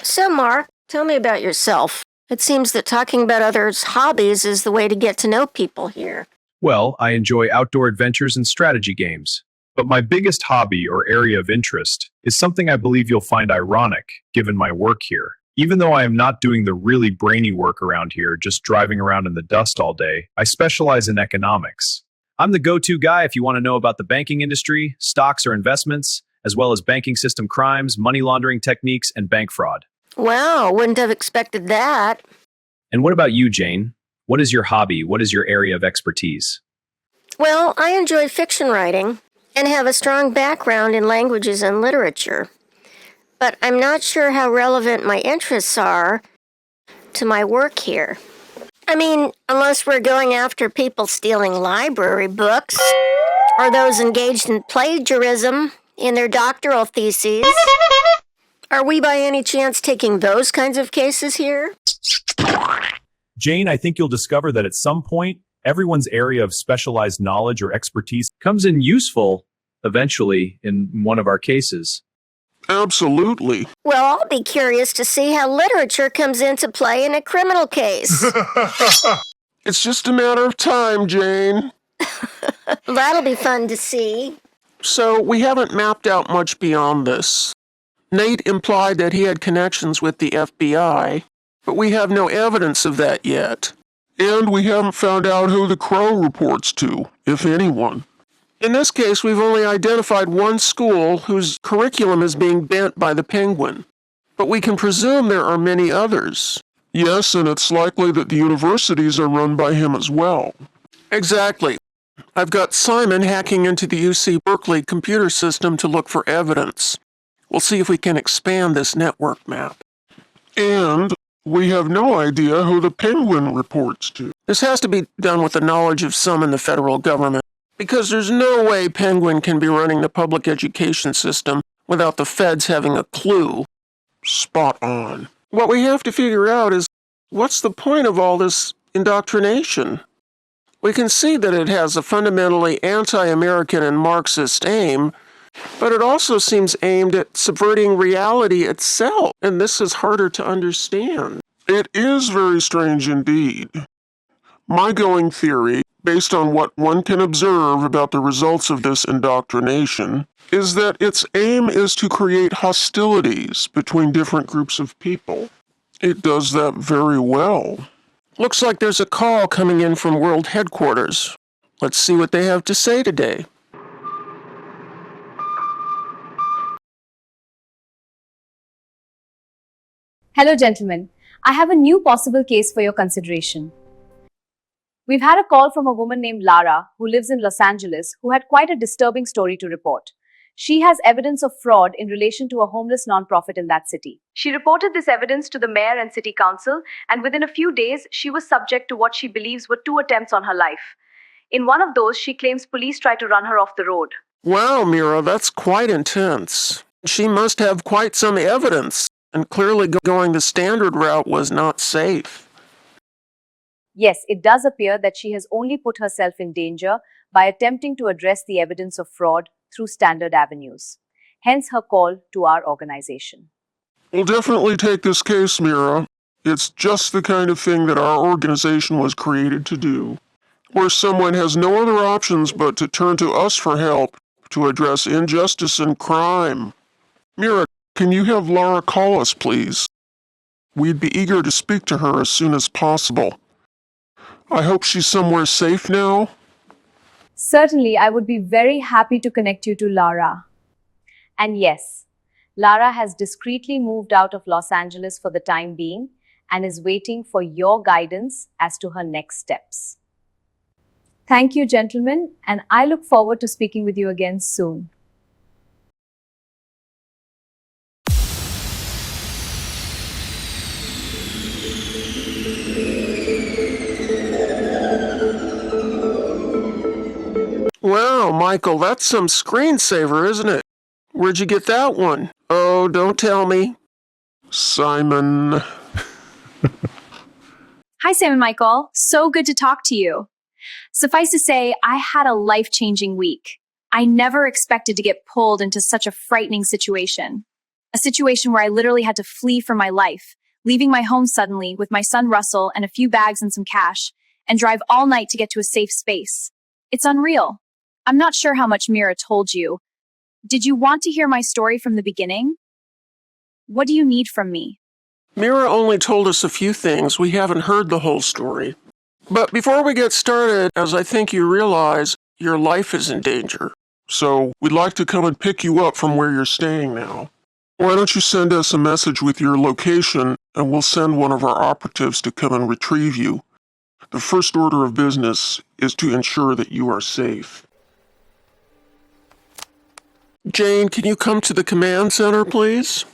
So, Mark, tell me about yourself. It seems that talking about others' hobbies is the way to get to know people here. Well, I enjoy outdoor adventures and strategy games. But my biggest hobby or area of interest is something I believe you'll find ironic given my work here. Even though I am not doing the really brainy work around here, just driving around in the dust all day, I specialize in economics. I'm the go-to guy if you want to know about the banking industry, stocks or investments, as well as banking system crimes, money laundering techniques, and bank fraud. Wow, wouldn't have expected that. And what about you, Jane? What is your hobby? What is your area of expertise? Well, I enjoy fiction writing and have a strong background in languages and literature. But I'm not sure how relevant my interests are to my work here. I mean, unless we're going after people stealing library books or those engaged in plagiarism in their doctoral theses. Are we by any chance taking those kinds of cases here? Jane, I think you'll discover that at some point, everyone's area of specialized knowledge or expertise comes in useful, eventually, in one of our cases. Absolutely. Well, I'll be curious to see how literature comes into play in a criminal case. It's just a matter of time, Jane. That'll be fun to see. So, we haven't mapped out much beyond this. Nate implied that he had connections with the FBI, but we have no evidence of that yet. And we haven't found out who the Crow reports to, if anyone. In this case, we've only identified one school whose curriculum is being bent by the Penguin. But we can presume there are many others. Yes, and it's likely that the universities are run by him as well. Exactly. I've got Simon hacking into the UC Berkeley computer system to look for evidence. We'll see if we can expand this network map. And we have no idea who the Penguin reports to. This has to be done with the knowledge of some in the federal government, because there's no way Penguin can be running the public education system without the feds having a clue. Spot on. What we have to figure out is, what's the point of all this indoctrination? We can see that it has a fundamentally anti-American and Marxist aim, but it also seems aimed at subverting reality itself, and this is harder to understand. It is very strange indeed. My going theory, based on what one can observe about the results of this indoctrination, is that its aim is to create hostilities between different groups of people. It does that very well. Looks like there's a call coming in from World Headquarters. Let's see what they have to say today. Hello, gentlemen. I have a new possible case for your consideration. We've had a call from a woman named Lara, who lives in Los Angeles, who had quite a disturbing story to report. She has evidence of fraud in relation to a homeless nonprofit in that city. She reported this evidence to the mayor and city council, and within a few days, she was subject to what she believes were 2 attempts on her life. In one of those, she claims police tried to run her off the road. Wow, Mira, that's quite intense. She must have quite some evidence, and clearly going the standard route was not safe. Yes, it does appear that she has only put herself in danger by attempting to address the evidence of fraud through standard avenues. Hence her call to our organization. We'll definitely take this case, Mira. It's just the kind of thing that our organization was created to do, where someone has no other options but to turn to us for help to address injustice and crime. Mira, can you have Laura call us, please? We'd be eager to speak to her as soon as possible. I hope she's somewhere safe now. Certainly, I would be very happy to connect you to Lara. And yes, Lara has discreetly moved out of Los Angeles for the time being and is waiting for your guidance as to her next steps. Thank you, gentlemen, and I look forward to speaking with you again soon. Wow, Michael, that's some screensaver, isn't it? Where'd you get that one? Oh, don't tell me. Simon. Hi, Sam and Michael. So good to talk to you. Suffice to say, I had a life-changing week. I never expected to get pulled into such a frightening situation. A situation where I literally had to flee for my life, leaving my home suddenly with my son Russell and a few bags and some cash, and drive all night to get to a safe space. It's unreal. I'm not sure how much Mira told you. Did you want to hear my story from the beginning? What do you need from me? Mira only told us a few things. We haven't heard the whole story. But before we get started, as I think you realize, your life is in danger. So we'd like to come and pick you up from where you're staying now. Why don't you send us a message with your location, and we'll send one of our operatives to come and retrieve you. The first order of business is to ensure that you are safe. Jane, can you come to the command center, please?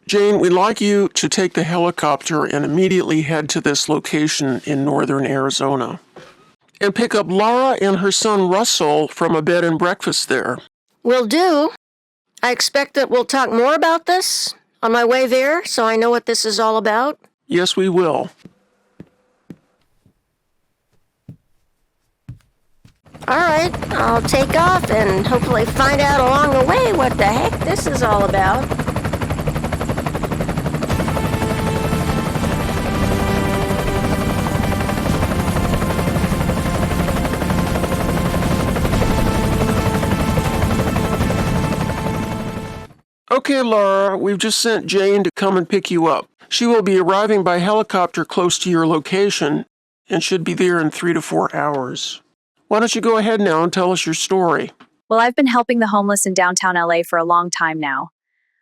Jane, we'd like you to take the helicopter and immediately head to this location in northern Arizona. And pick up Laura and her son Russell from a bed and breakfast there. Will do. I expect that we'll talk more about this on my way there, so I know what this is all about. Yes, we will. All right, I'll take off and hopefully find out along the way what the heck this is all about. Okay, Laura, we've just sent Jane to come and pick you up. She will be arriving by helicopter close to your location and should be there in 3 to 4 hours. Why don't you go ahead now and tell us your story? Well, I've been helping the homeless in downtown LA for a long time now.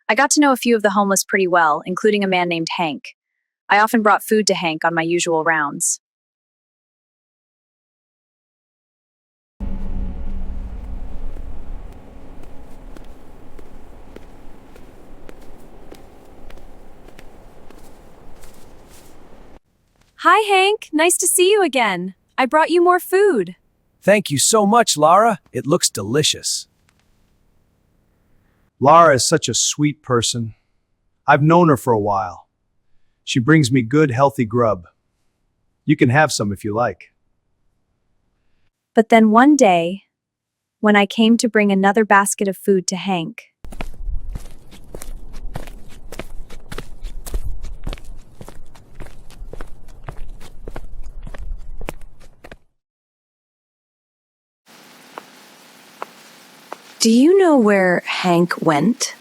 I got to know a few of the homeless pretty well, including a man named Hank. I often brought food to Hank on my usual rounds. Hi, Hank. Nice to see you again. I brought you more food. Thank you so much, Lara. It looks delicious. Lara is such a sweet person. I've known her for a while. She brings me good, healthy grub. You can have some if you like. But then one day, when I came to bring another basket of food to Hank, do you know where Hank went?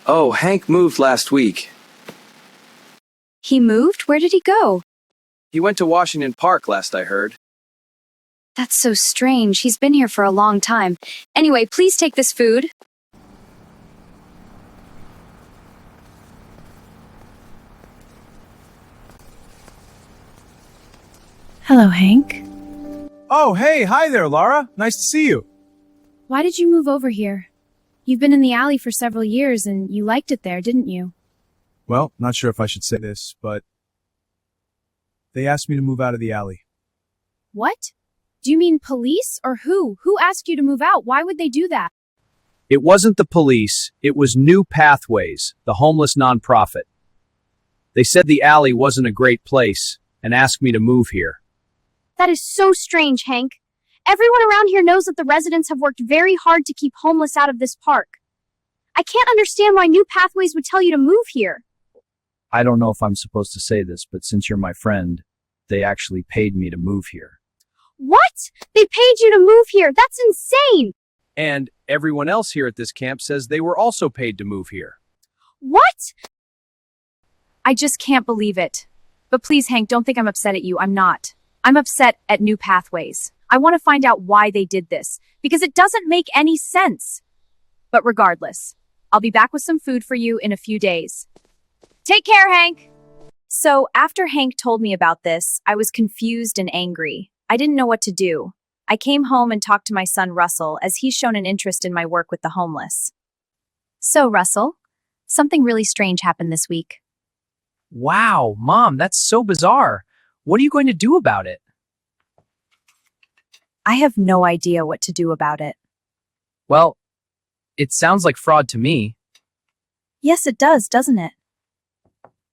Oh, Hank moved last week. He moved? Where did he go? He went to Washington Park last I heard. That's so strange. He's been here for a long time. Anyway, please take this food. Hello, Hank. Oh, hey, hi there, Lara. Nice to see you. Why did you move over here? You've been in the alley for several years and you liked it there, didn't you? Well, not sure if I should say this, but they asked me to move out of the alley. What? Do you mean police or who? Who asked you to move out? Why would they do that? It wasn't the police, it was New Pathways, the homeless nonprofit. They said the alley wasn't a great place and asked me to move here. That is so strange, Hank. Everyone around here knows that the residents have worked very hard to keep homeless out of this park. I can't understand why New Pathways would tell you to move here. I don't know if I'm supposed to say this, but since you're my friend, they actually paid me to move here. What? They paid you to move here? That's insane! And everyone else here at this camp says they were also paid to move here. What? I just can't believe it. But please, Hank, don't think I'm upset at you. I'm not. I'm upset at New Pathways. I want to find out why they did this, because it doesn't make any sense. But regardless, I'll be back with some food for you in a few days. Take care, Hank! So after Hank told me about this, I was confused and angry. I didn't know what to do. I came home and talked to my son Russell, as he's shown an interest in my work with the homeless. So, Russell, something really strange happened this week. Wow, Mom, that's so bizarre. What are you going to do about it? I have no idea what to do about it. Well, it sounds like fraud to me. Yes, it does, doesn't it?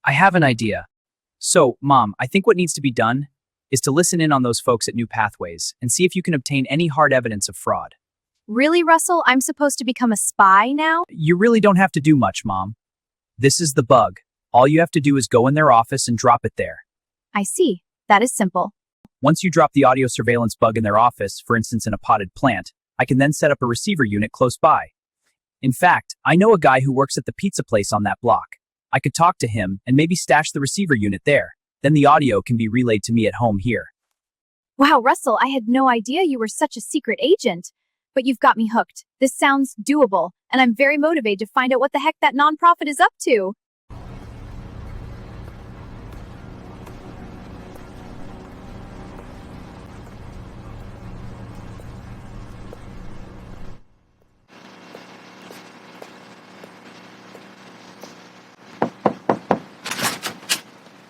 I have an idea. So, Mom, I think what needs to be done is to listen in on those folks at New Pathways and see if you can obtain any hard evidence of fraud. Really, Russell? I'm supposed to become a spy now? You really don't have to do much, Mom. This is the bug. All you have to do is go in their office and drop it there. I see. That is simple. Once you drop the audio surveillance bug in their office, for instance in a potted plant, I can then set up a receiver unit close by. In fact, I know a guy who works at the pizza place on that block. I could talk to him and maybe stash the receiver unit there. Then the audio can be relayed to me at home here. Wow, Russell, I had no idea you were such a secret agent. But you've got me hooked. This sounds doable, and I'm very motivated to find out what the heck that nonprofit is up to.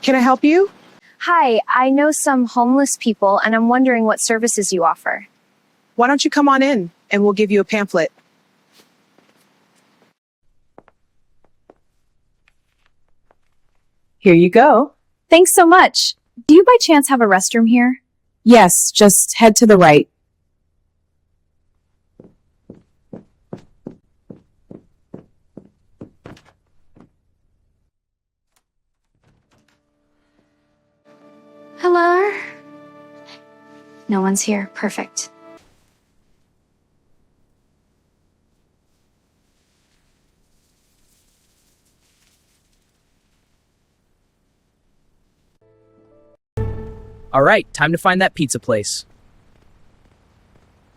Can I help you? Hi, I know some homeless people and I'm wondering what services you offer. Why don't you come on in and we'll give you a pamphlet. Here you go. Thanks so much. Do you by chance have a restroom here? Yes, just head to the right. Hello? No one's here. Perfect. All right, time to find that pizza place.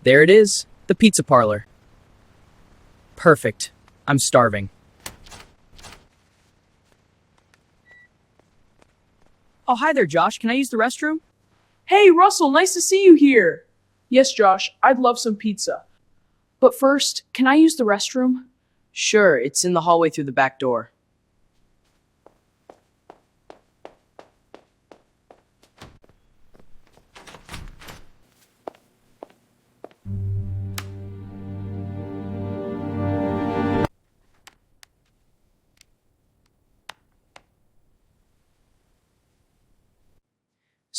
There it is, the pizza parlor. Perfect. I'm starving. Oh, hi there, Josh. Can I use the restroom? Hey, Russell, nice to see you here. Yes, Josh, I'd love some pizza. But first, can I use the restroom? Sure, it's in the hallway through the back door.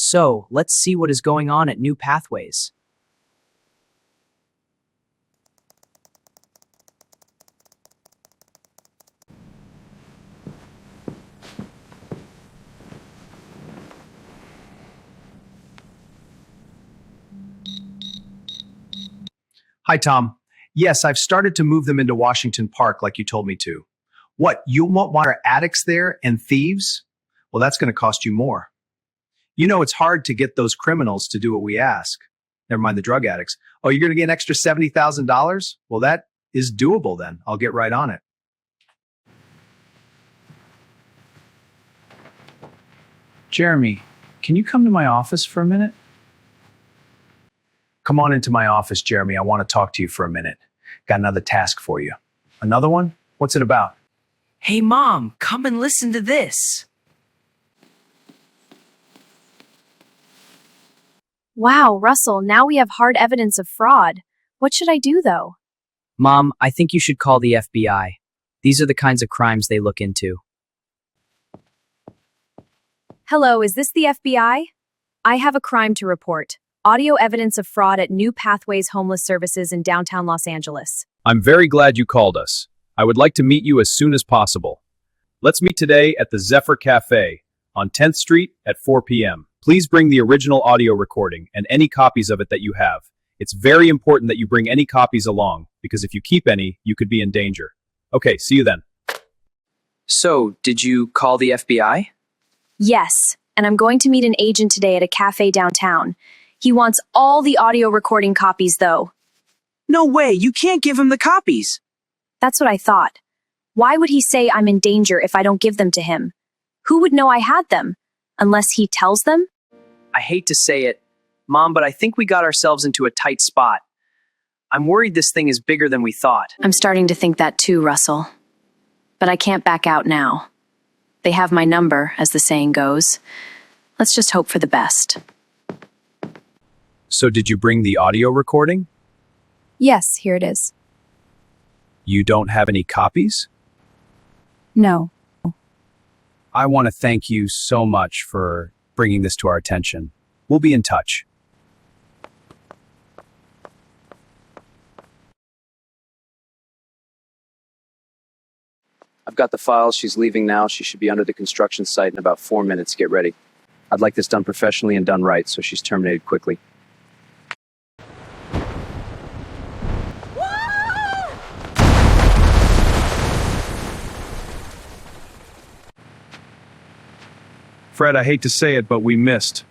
So, let's see what is going on at New Pathways. Hi, Tom. Yes, I've started to move them into Washington Park like you told me to. What, you won't want our attics there and thieves? Well, that's going to cost you more. You know it's hard to get those criminals to do what we ask. Never mind the drug addicts. Oh, you're going to get an extra $70,000? Well, that is doable then. I'll get right on it. Jeremy, can you come to my office for a minute? Come on into my office, Jeremy. I want to talk to you for a minute. Got another task for you. Another one? What's it about? Hey, Mom, come and listen to this. Wow, Russell, now we have hard evidence of fraud. What should I do, though? Mom, I think you should call the FBI. These are the kinds of crimes they look into. Hello, is this the FBI? I have a crime to report. Audio evidence of fraud at New Pathways Homeless Services in downtown Los Angeles. I'm very glad you called us. I would like to meet you as soon as possible. Let's meet today at the Zephyr Cafe on 10th Street at 4 p.m. Please bring the original audio recording and any copies of it that you have. It's very important that you bring any copies along, because if you keep any, you could be in danger. Okay, see you then. So, did you call the FBI? Yes, and I'm going to meet an agent today at a cafe downtown. He wants all the audio recording copies, though. No way, you can't give him the copies. That's what I thought. Why would he say I'm in danger if I don't give them to him? Who would know I had them? Unless he tells them? I hate to say it, Mom, but I think we got ourselves into a tight spot. I'm worried this thing is bigger than we thought. I'm starting to think that too, Russell. But I can't back out now. They have my number, as the saying goes. Let's just hope for the best. So did you bring the audio recording? Yes, here it is. You don't have any copies? No. I want to thank you so much for bringing this to our attention. We'll be in touch. I've got the files. She's leaving now. She should be under the construction site in about 4 minutes. Get ready. I'd like this done professionally and done right, so she's terminated quickly. Fred, I hate to say it, but we missed.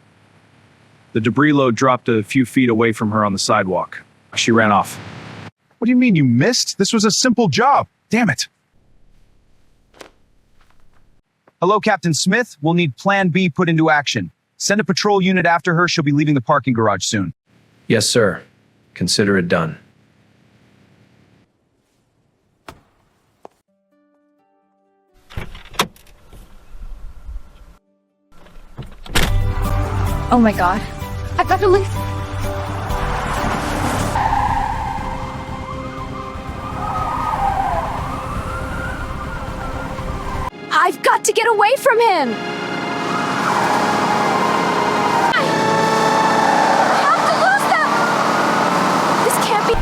The debris load dropped a few feet away from her on the sidewalk. She ran off. What do you mean you missed? This was a simple job. Damn it. Hello, Captain Smith. We'll need Plan B put into action. Send a patrol unit after her. She'll be leaving the parking garage soon. Yes, sir. Consider it done. Oh my god. I've got to leave. I've got to get away from him! I have to lose them! This can't be...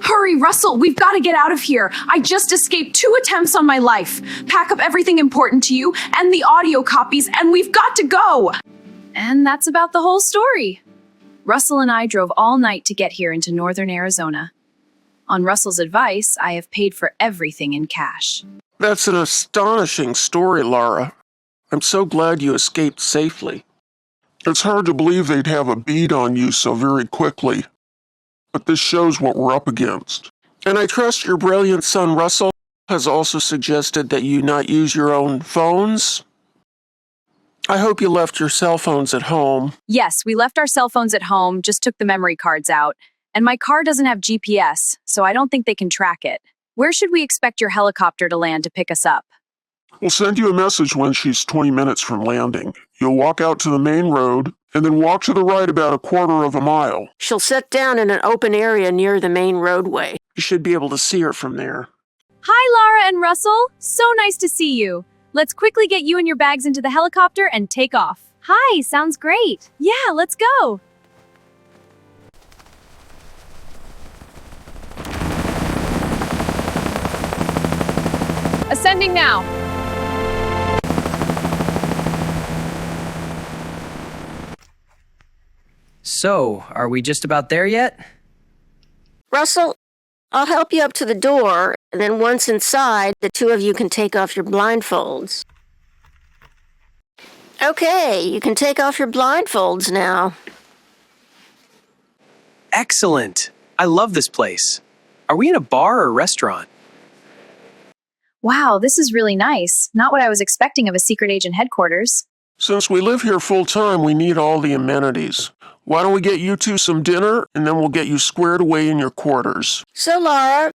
Hurry, Russell, we've got to get out of here. I just escaped 2 attempts on my life. Pack up everything important to you and the audio copies, and we've got to go. And that's about the whole story. Russell and I drove all night to get here into northern Arizona. On Russell's advice, I have paid for everything in cash. That's an astonishing story, Lara. I'm so glad you escaped safely. It's hard to believe they'd have a bead on you so very quickly. But this shows what we're up against. And I trust your brilliant son Russell has also suggested that you not use your own phones. I hope you left your cell phones at home. Yes, we left our cell phones at home, just took the memory cards out. And my car doesn't have GPS, so I don't think they can track it. Where should we expect your helicopter to land to pick us up? We'll send you a message when she's 20 minutes from landing. You'll walk out to the main road and then walk to the right about 1/4 mile. She'll sit down in an open area near the main roadway. You should be able to see her from there. Hi, Lara and Russell. So nice to see you. Let's quickly get you and your bags into the helicopter and take off. Hi, sounds great. Yeah, let's go. Ascending now. So, are we just about there yet? Russell, I'll help you up to the door, and then once inside, the 2 of you can take off your blindfolds. Okay, you can take off your blindfolds now. Excellent. I love this place. Are we in a bar or restaurant? Wow, this is really nice. Not what I was expecting of a secret agent headquarters. Since we live here full time, we need all the amenities. Why don't we get you 2 some dinner, and then we'll get you squared away in your quarters. So, Laura,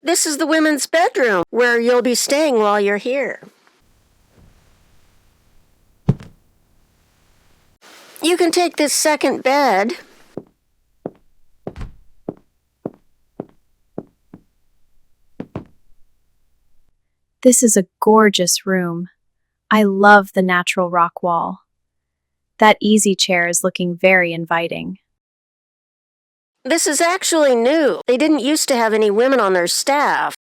this is the women's bedroom where you'll be staying while you're here. You can take this second bed. This is a gorgeous room. I love the natural rock wall. That easy chair is looking very inviting. This is actually new. They didn't used to have any women on their staff.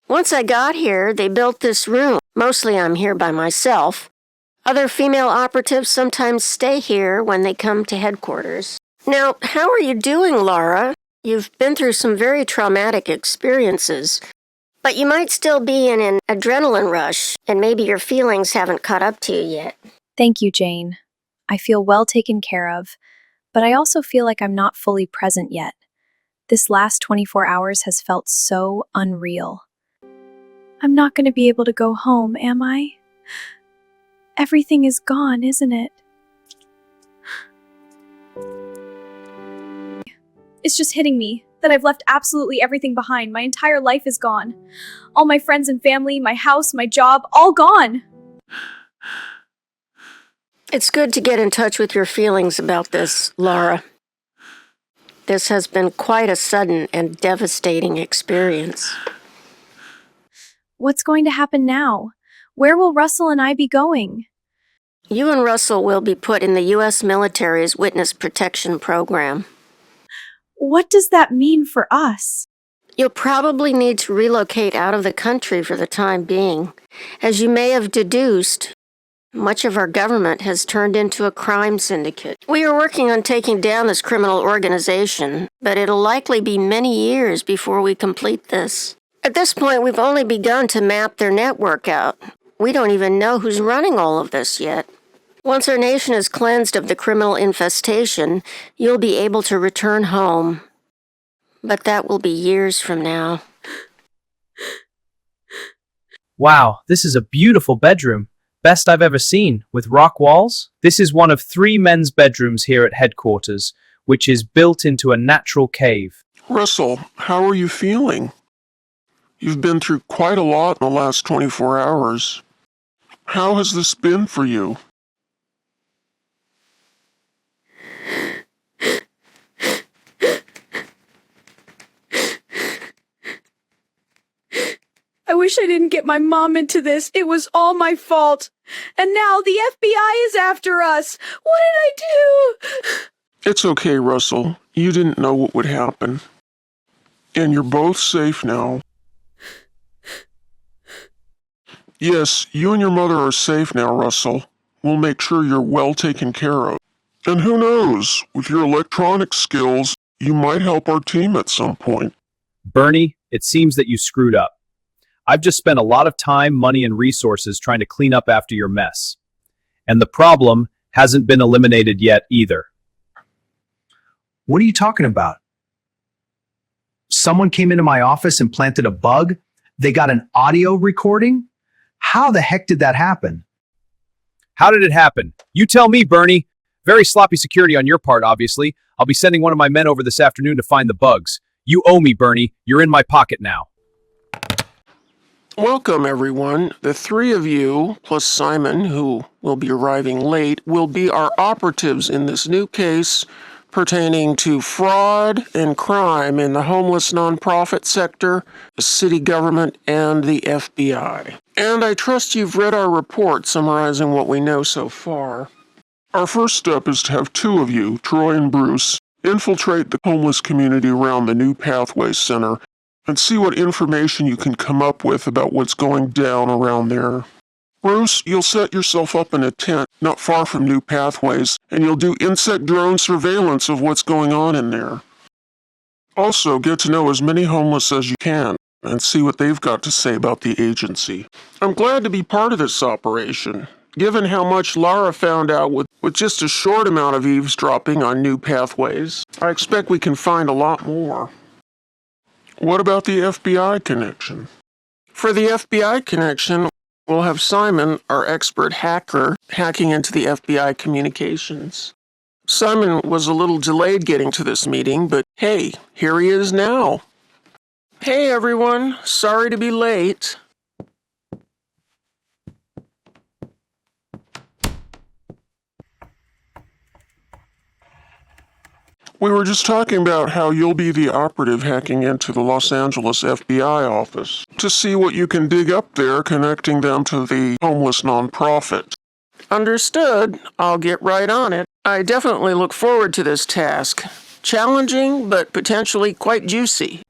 Once I got here, they built this room. Mostly I'm here by myself. Other female operatives sometimes stay here when they come to headquarters. Now, how are you doing, Laura? You've been through some very traumatic experiences, but you might still be in an adrenaline rush, and maybe your feelings haven't caught up to you yet. Thank you, Jane. I feel well taken care of, but I also feel like I'm not fully present yet. This last 24 hours has felt so unreal. I'm not going to be able to go home, am I? Everything is gone, isn't it? It's just hitting me that I've left absolutely everything behind. My entire life is gone. All my friends and family, my house, my job, all gone. It's good to get in touch with your feelings about this, Laura. This has been quite a sudden and devastating experience. What's going to happen now? Where will Russell and I be going? You and Russell will be put in the U.S. military's Witness Protection Program. What does that mean for us? You'll probably need to relocate out of the country for the time being. As you may have deduced, much of our government has turned into a crime syndicate. We are working on taking down this criminal organization, but it'll likely be many years before we complete this. At this point, we've only begun to map their network out. We don't even know who's running all of this yet. Once our nation is cleansed of the criminal infestation, you'll be able to return home. But that will be years from now. Wow, this is a beautiful bedroom. Best I've ever seen, with rock walls. This is one of 3 men's bedrooms here at headquarters, which is built into a natural cave. Russell, how are you feeling? You've been through quite a lot in the last 24 hours. How has this been for you? I wish I didn't get my mom into this. It was all my fault. And now the FBI is after us. What did I do? It's okay, Russell. You didn't know what would happen. And you're both safe now. Yes, you and your mother are safe now, Russell. We'll make sure you're well taken care of. And who knows, with your electronic skills, you might help our team at some point. Bernie, it seems that you screwed up. I've just spent a lot of time, money, and resources trying to clean up after your mess. And the problem hasn't been eliminated yet either. What are you talking about? Someone came into my office and planted a bug? They got an audio recording? How the heck did that happen? How did it happen? You tell me, Bernie. Very sloppy security on your part, obviously. I'll be sending one of my men over this afternoon to find the bugs. You owe me, Bernie. You're in my pocket now. Welcome, everyone. The 3 of you, plus Simon, who will be arriving late, will be our operatives in this new case pertaining to fraud and crime in the homeless nonprofit sector, the city government, and the FBI. And I trust you've read our report summarizing what we know so far. Our first step is to have 2 of you, Troy and Bruce, infiltrate the homeless community around the New Pathways Center and see what information you can come up with about what's going down around there. Bruce, you'll set yourself up in a tent not far from New Pathways, and you'll do insect drone surveillance of what's going on in there. Also, get to know as many homeless as you can and see what they've got to say about the agency. I'm glad to be part of this operation. Given how much Lara found out with just a short amount of eavesdropping on New Pathways, I expect we can find a lot more. What about the FBI connection? For the FBI connection, we'll have Simon, our expert hacker, hacking into the FBI communications. Simon was a little delayed getting to this meeting, but hey, here he is now. Hey everyone, sorry to be late. We were just talking about how you'll be the operative hacking into the Los Angeles FBI office to see what you can dig up there connecting them to the homeless nonprofit. Understood. I'll get right on it. I definitely look forward to this task. Challenging, but potentially quite juicy.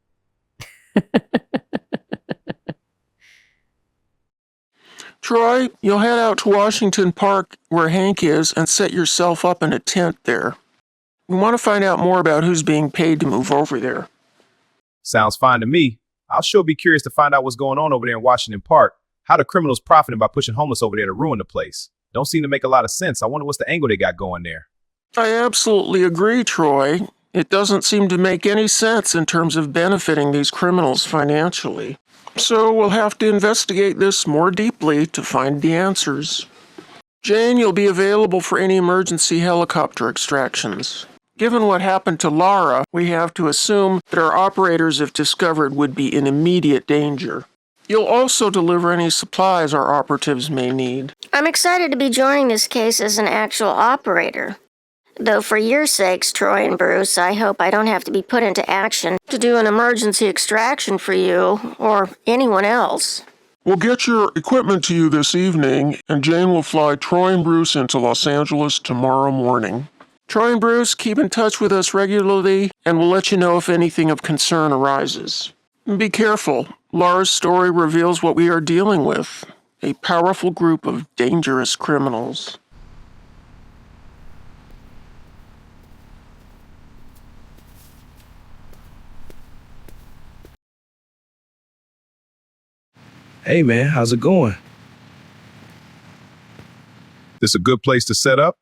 Troy, you'll head out to Washington Park where Hank is and set yourself up in a tent there. We want to find out more about who's being paid to move over there. Sounds fine to me. I'll sure be curious to find out what's going on over there in Washington Park. How the criminals profiting by pushing homeless over there to ruin the place? Don't seem to make a lot of sense. I wonder what's the angle they got going there. I absolutely agree, Troy. It doesn't seem to make any sense in terms of benefiting these criminals financially. So we'll have to investigate this more deeply to find the answers. Jane, you'll be available for any emergency helicopter extractions. Given what happened to Lara, we have to assume that our operators, if discovered, would be in immediate danger. You'll also deliver any supplies our operatives may need. I'm excited to be joining this case as an actual operator. Though for your sakes, Troy and Bruce, I hope I don't have to be put into action to do an emergency extraction for you or anyone else. We'll get your equipment to you this evening, and Jane will fly Troy and Bruce into Los Angeles tomorrow morning. Troy and Bruce, keep in touch with us regularly, and we'll let you know if anything of concern arises. Be careful. Lara's story reveals what we are dealing with: a powerful group of dangerous criminals. Hey man, how's it going? This a good place to set up?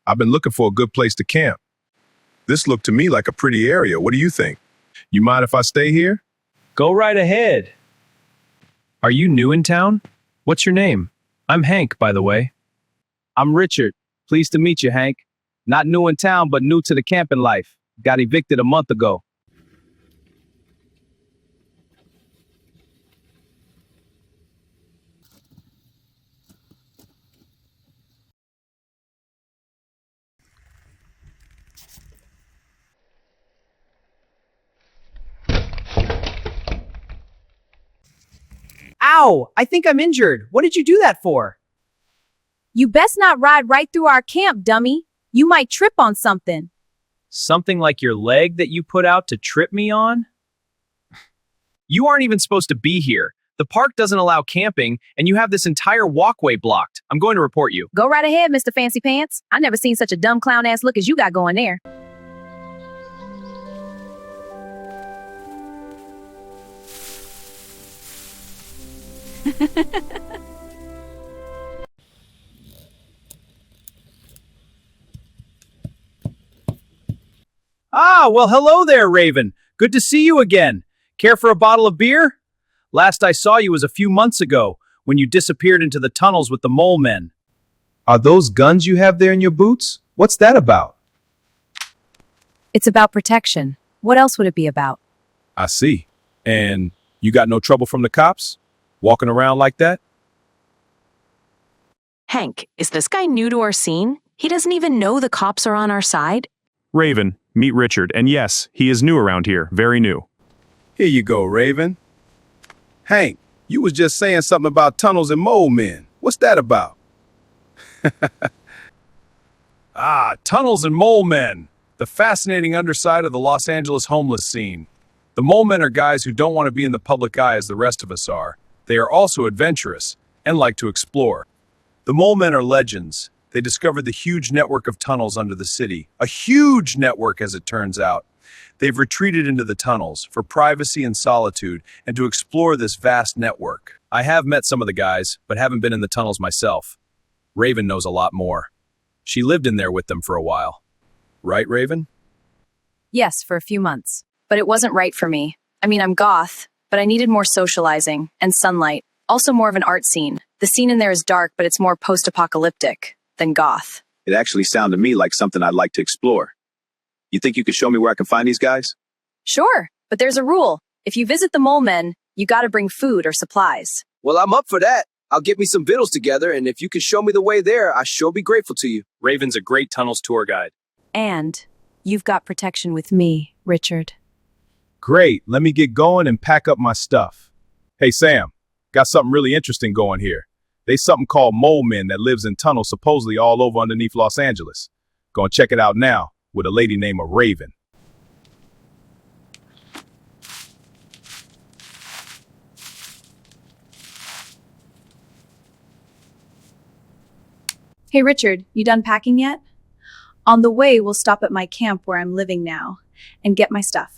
I've been looking for a good place to camp. This looked to me like a pretty area. What do you think? You mind if I stay here? Go right ahead. Are you new in town? What's your name? I'm Hank, by the way. I'm Richard. Pleased to meet you, Hank. Not new in town, but new to the camping life. Got evicted a month ago. Ow! I think I'm injured. What did you do that for? You best not ride right through our camp, dummy. You might trip on something. Something like your leg that you put out to trip me on? You aren't even supposed to be here. The park doesn't allow camping, and you have this entire walkway blocked. I'm going to report you. Go right ahead, Mr. Fancy Pants. I never seen such a dumb clown-ass look as you got going there. Ah, well, hello there, Raven. Good to see you again. Care for a bottle of beer? Last I saw you was a few months ago, when you disappeared into the tunnels with the mole men. Are those guns you have there in your boots? What's that about? It's about protection. What else would it be about? I see. And you got no trouble from the cops? Walking around like that? Hank, is this guy new to our scene? He doesn't even know the cops are on our side? Raven, meet Richard, and yes, he is new around here, very new. Here you go, Raven. Hank, you was just saying something about tunnels and mole men. What's that about? Tunnels and mole men. The fascinating underside of the Los Angeles homeless scene. The mole men are guys who don't want to be in the public eye as the rest of us are. They are also adventurous and like to explore. The mole men are legends. They discovered the huge network of tunnels under the city. A huge network, as it turns out. They've retreated into the tunnels for privacy and solitude and to explore this vast network. I have met some of the guys, but haven't been in the tunnels myself. Raven knows a lot more. She lived in there with them for a while. Right, Raven? Yes, for a few months. But it wasn't right for me. I mean, I'm goth, but I needed more socializing and sunlight. Also more of an art scene. The scene in there is dark, but it's more post-apocalyptic than goth. It actually sounded to me like something I'd like to explore. You think you could show me where I can find these guys? Sure, but there's a rule. If you visit the mole men, you gotta bring food or supplies. Well, I'm up for that. I'll get me some vittles together, and if you can show me the way there, I sure be grateful to you. Raven's a great tunnels tour guide. And you've got protection with me, Richard. Great. Let me get going and pack up my stuff. Hey, Sam, got something really interesting going here. There's something called mole men that lives in tunnels supposedly all over underneath Los Angeles. Gonna check it out now with a lady named Raven. Hey Richard, you done packing yet? On the way, we'll stop at my camp where I'm living now and get my stuff.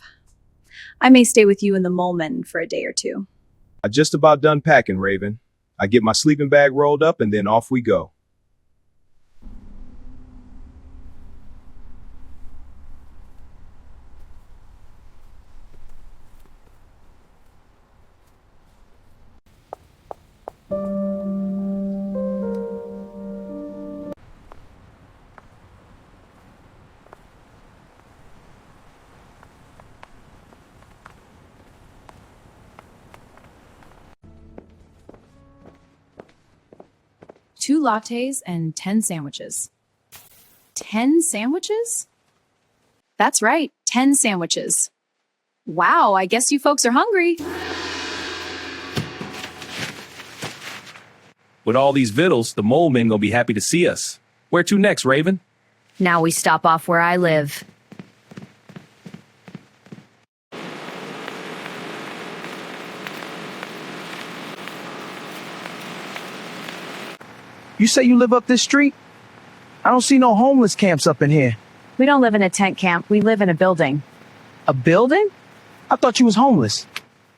I may stay with you and the mole men for a day or two. I just about done packing, Raven. I get my sleeping bag rolled up and then off we go. 2 lattes and 10 sandwiches. 10 sandwiches? That's right, 10 sandwiches. Wow, I guess you folks are hungry. With all these vittles, the mole men gonna be happy to see us. Where to next, Raven? Now we stop off where I live. You say you live up this street? I don't see no homeless camps up in here. We don't live in a tent camp. We live in a building. A building? I thought you was homeless.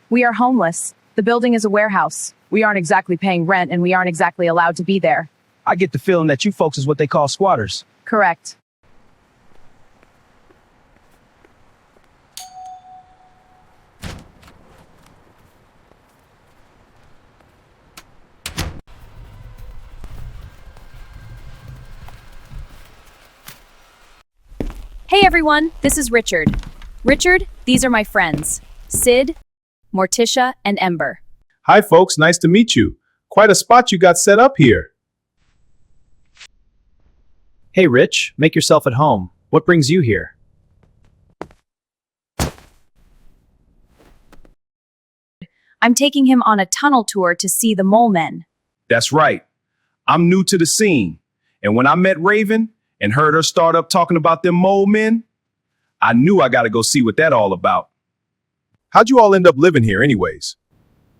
We are homeless. The building is a warehouse. We aren't exactly paying rent, and we aren't exactly allowed to be there. I get the feeling that you folks is what they call squatters. Correct. Hey everyone, this is Richard. Richard, these are my friends. Sid, Morticia, and Ember. Hi, folks. Nice to meet you. Quite a spot you got set up here. Hey Rich, make yourself at home. What brings you here? I'm taking him on a tunnel tour to see the mole men. That's right. I'm new to the scene. And when I met Raven and heard her start up talking about them mole men, I knew I got to go see what that all about. How'd you all end up living here anyways?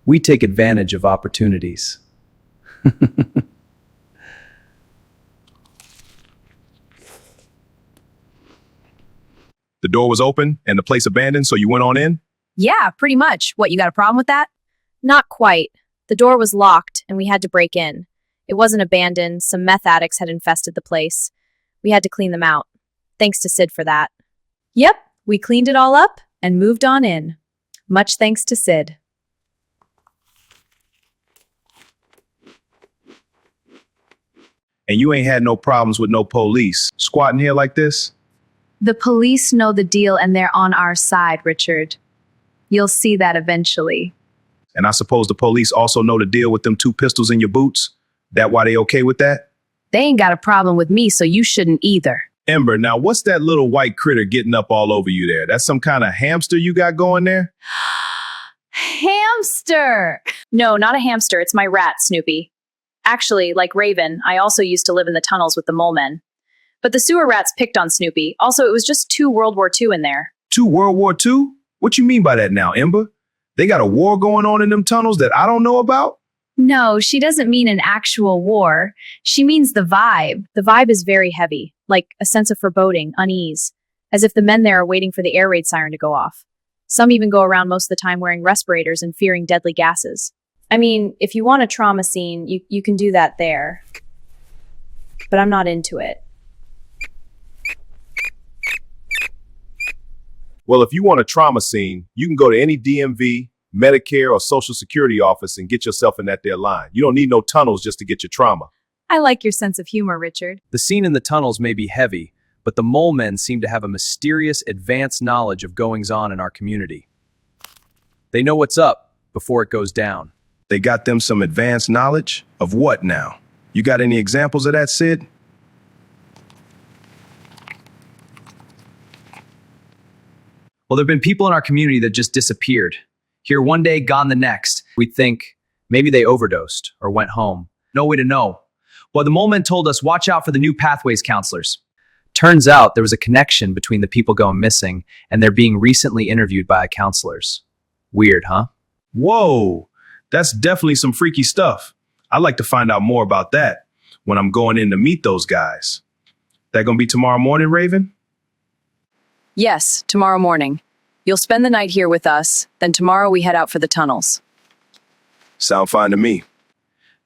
We take advantage of opportunities. The door was open and the place abandoned, so you went on in? Yeah, pretty much. What, you got a problem with that? Not quite. The door was locked and we had to break in. It wasn't abandoned. Some meth addicts had infested the place. We had to clean them out. Thanks to Sid for that. Yep, we cleaned it all up and moved on in. Much thanks to Sid. And you ain't had no problems with no police squatting here like this? The police know the deal and they're on our side, Richard. You'll see that eventually. And I suppose the police also know the deal with them 2 pistols in your boots? That why they okay with that? They ain't got a problem with me, so you shouldn't either. Ember, now what's that little white critter getting up all over you there? That's some kind of hamster you got going there? Hamster! No, not a hamster. It's my rat, Snoopy. Actually, like Raven, I also used to live in the tunnels with the mole men. But the sewer rats picked on Snoopy. Also, it was just 2 World War II in there. 2 World War II? What you mean by that now, Ember? They got a war going on in them tunnels that I don't know about? No, she doesn't mean an actual war. She means the vibe. The vibe is very heavy, like a sense of foreboding, unease, as if the men there are waiting for the air raid siren to go off. Some even go around most of the time wearing respirators and fearing deadly gases. I mean, if you want a trauma scene, you can do that there. But I'm not into it. Well, if you want a trauma scene, you can go to any DMV, Medicare, or Social Security office and get yourself in that there line. You don't need no tunnels just to get your trauma. I like your sense of humor, Richard. The scene in the tunnels may be heavy, but the mole men seem to have a mysterious, advanced knowledge of goings-on in our community. They know what's up before it goes down. They got them some advanced knowledge? Of what now? You got any examples of that, Sid? Well, there have been people in our community that just disappeared. Here one day, gone the next. We'd think maybe they overdosed or went home. No way to know. Well, the mole men told us, watch out for the new pathways counselors. Turns out there was a connection between the people going missing and they're being recently interviewed by counselors. Weird, huh? Whoa, that's definitely some freaky stuff. I'd like to find out more about that when I'm going in to meet those guys. That gonna be tomorrow morning, Raven? Yes, tomorrow morning. You'll spend the night here with us, then tomorrow we head out for the tunnels. Sound fine to me.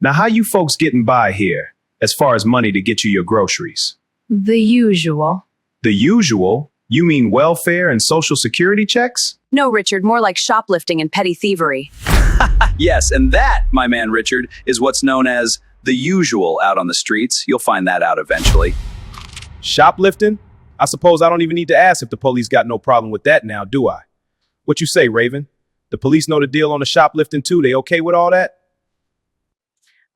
Now, how you folks getting by here as far as money to get you your groceries? The usual. The usual? You mean welfare and social security checks? No, Richard, more like shoplifting and petty thievery. Yes, and that, my man Richard, is what's known as the usual out on the streets. You'll find that out eventually. Shoplifting? I suppose I don't even need to ask if the police got no problem with that now, do I? What you say, Raven? The police know the deal on the shoplifting too. They okay with all that?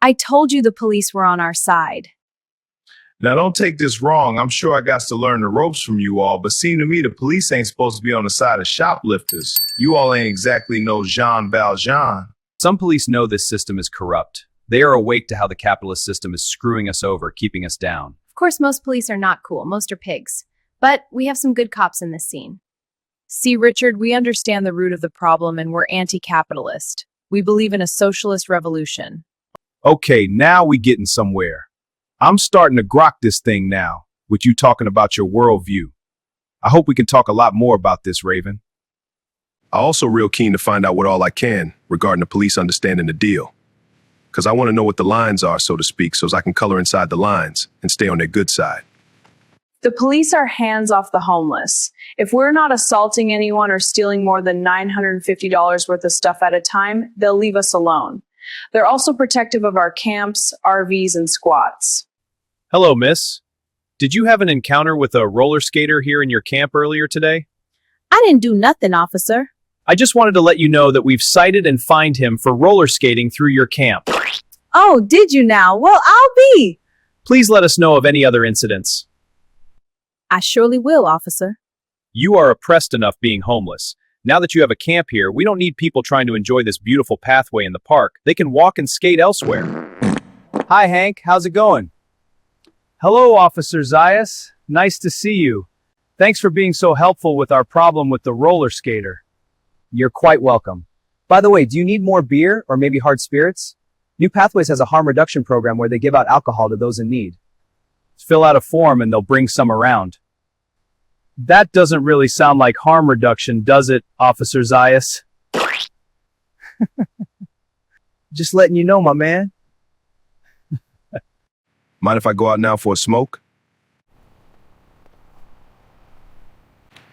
I told you the police were on our side. Now, don't take this wrong. I'm sure I got to learn the ropes from you all, but seem to me the police ain't supposed to be on the side of shoplifters. You all ain't exactly no Jean Valjean. Some police know this system is corrupt. They are awake to how the capitalist system is screwing us over, keeping us down. Of course, most police are not cool. Most are pigs. But we have some good cops in this scene. See, Richard, we understand the root of the problem and we're anti-capitalist. We believe in a socialist revolution. Okay, now we getting somewhere. I'm starting to grok this thing now, with you talking about your worldview. I hope we can talk a lot more about this, Raven. I also real keen to find out what all I can regarding the police understanding the deal. Because I want to know what the lines are, so to speak, so as I can color inside the lines and stay on their good side. The police are hands off the homeless. If we're not assaulting anyone or stealing more than $950 worth of stuff at a time, they'll leave us alone. They're also protective of our camps, RVs, and squats. Hello, miss. Did you have an encounter with a roller skater here in your camp earlier today? I didn't do nothing, officer. I just wanted to let you know that we've cited and fined him for roller skating through your camp. Oh, did you now? Well, I'll be. Please let us know of any other incidents. I surely will, officer. You are oppressed enough being homeless. Now that you have a camp here, we don't need people trying to enjoy this beautiful pathway in the park. They can walk and skate elsewhere. Hi, Hank. How's it going? Hello, Officer Zayas. Nice to see you. Thanks for being so helpful with our problem with the roller skater. You're quite welcome. By the way, do you need more beer or maybe hard spirits? New Pathways has a harm reduction program where they give out alcohol to those in need. Fill out a form and they'll bring some around. That doesn't really sound like harm reduction, does it, Officer Zayas? Just letting you know, my man. Mind if I go out now for a smoke?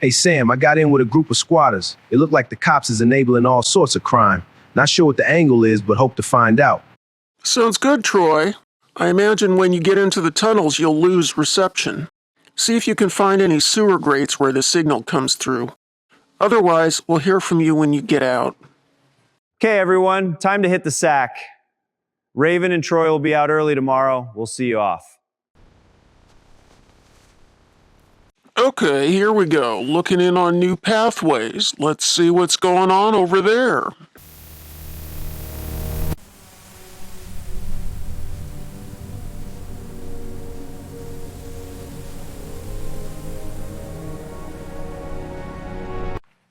Hey, Sam, I got in with a group of squatters. It looked like the cops is enabling all sorts of crime. Not sure what the angle is, but hope to find out. Sounds good, Troy. I imagine when you get into the tunnels, you'll lose reception. See if you can find any sewer grates where the signal comes through. Otherwise, we'll hear from you when you get out. Okay, everyone, time to hit the sack. Raven and Troy will be out early tomorrow. We'll see you off. Okay, here we go. Looking in on New Pathways. Let's see what's going on over there.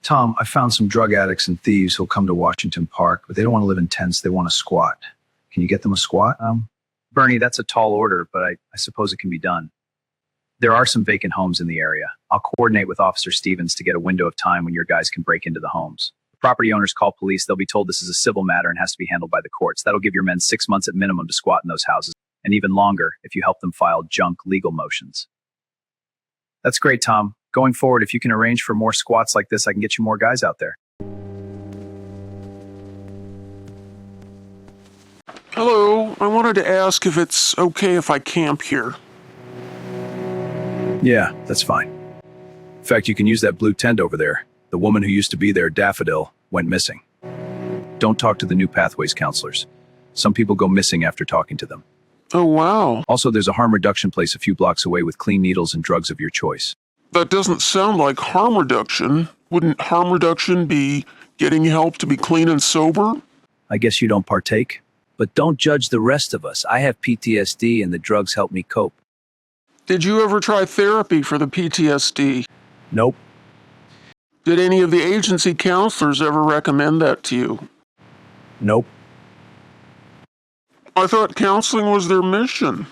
Tom, I found some drug addicts and thieves who'll come to Washington Park, but they don't want to live in tents. They want to squat. Can you get them a squat? Bernie, that's a tall order, but I suppose it can be done. There are some vacant homes in the area. I'll coordinate with Officer Stevens to get a window of time when your guys can break into the homes. If property owners call police, they'll be told this is a civil matter and has to be handled by the courts. That'll give your men 6 months at minimum to squat in those houses, and even longer if you help them file junk legal motions. That's great, Tom. Going forward, if you can arrange for more squats like this, I can get you more guys out there. Hello, I wanted to ask if it's okay if I camp here. Yeah, that's fine. In fact, you can use that blue tent over there. The woman who used to be there, Daffodil, went missing. Don't talk to the New Pathways counselors. Some people go missing after talking to them. Oh, wow. Also, there's a harm reduction place a few blocks away with clean needles and drugs of your choice. That doesn't sound like harm reduction. Wouldn't harm reduction be getting help to be clean and sober? I guess you don't partake? But don't judge the rest of us. I have PTSD and the drugs help me cope. Did you ever try therapy for the PTSD? Nope. Did any of the agency counselors ever recommend that to you? Nope. I thought counseling was their mission.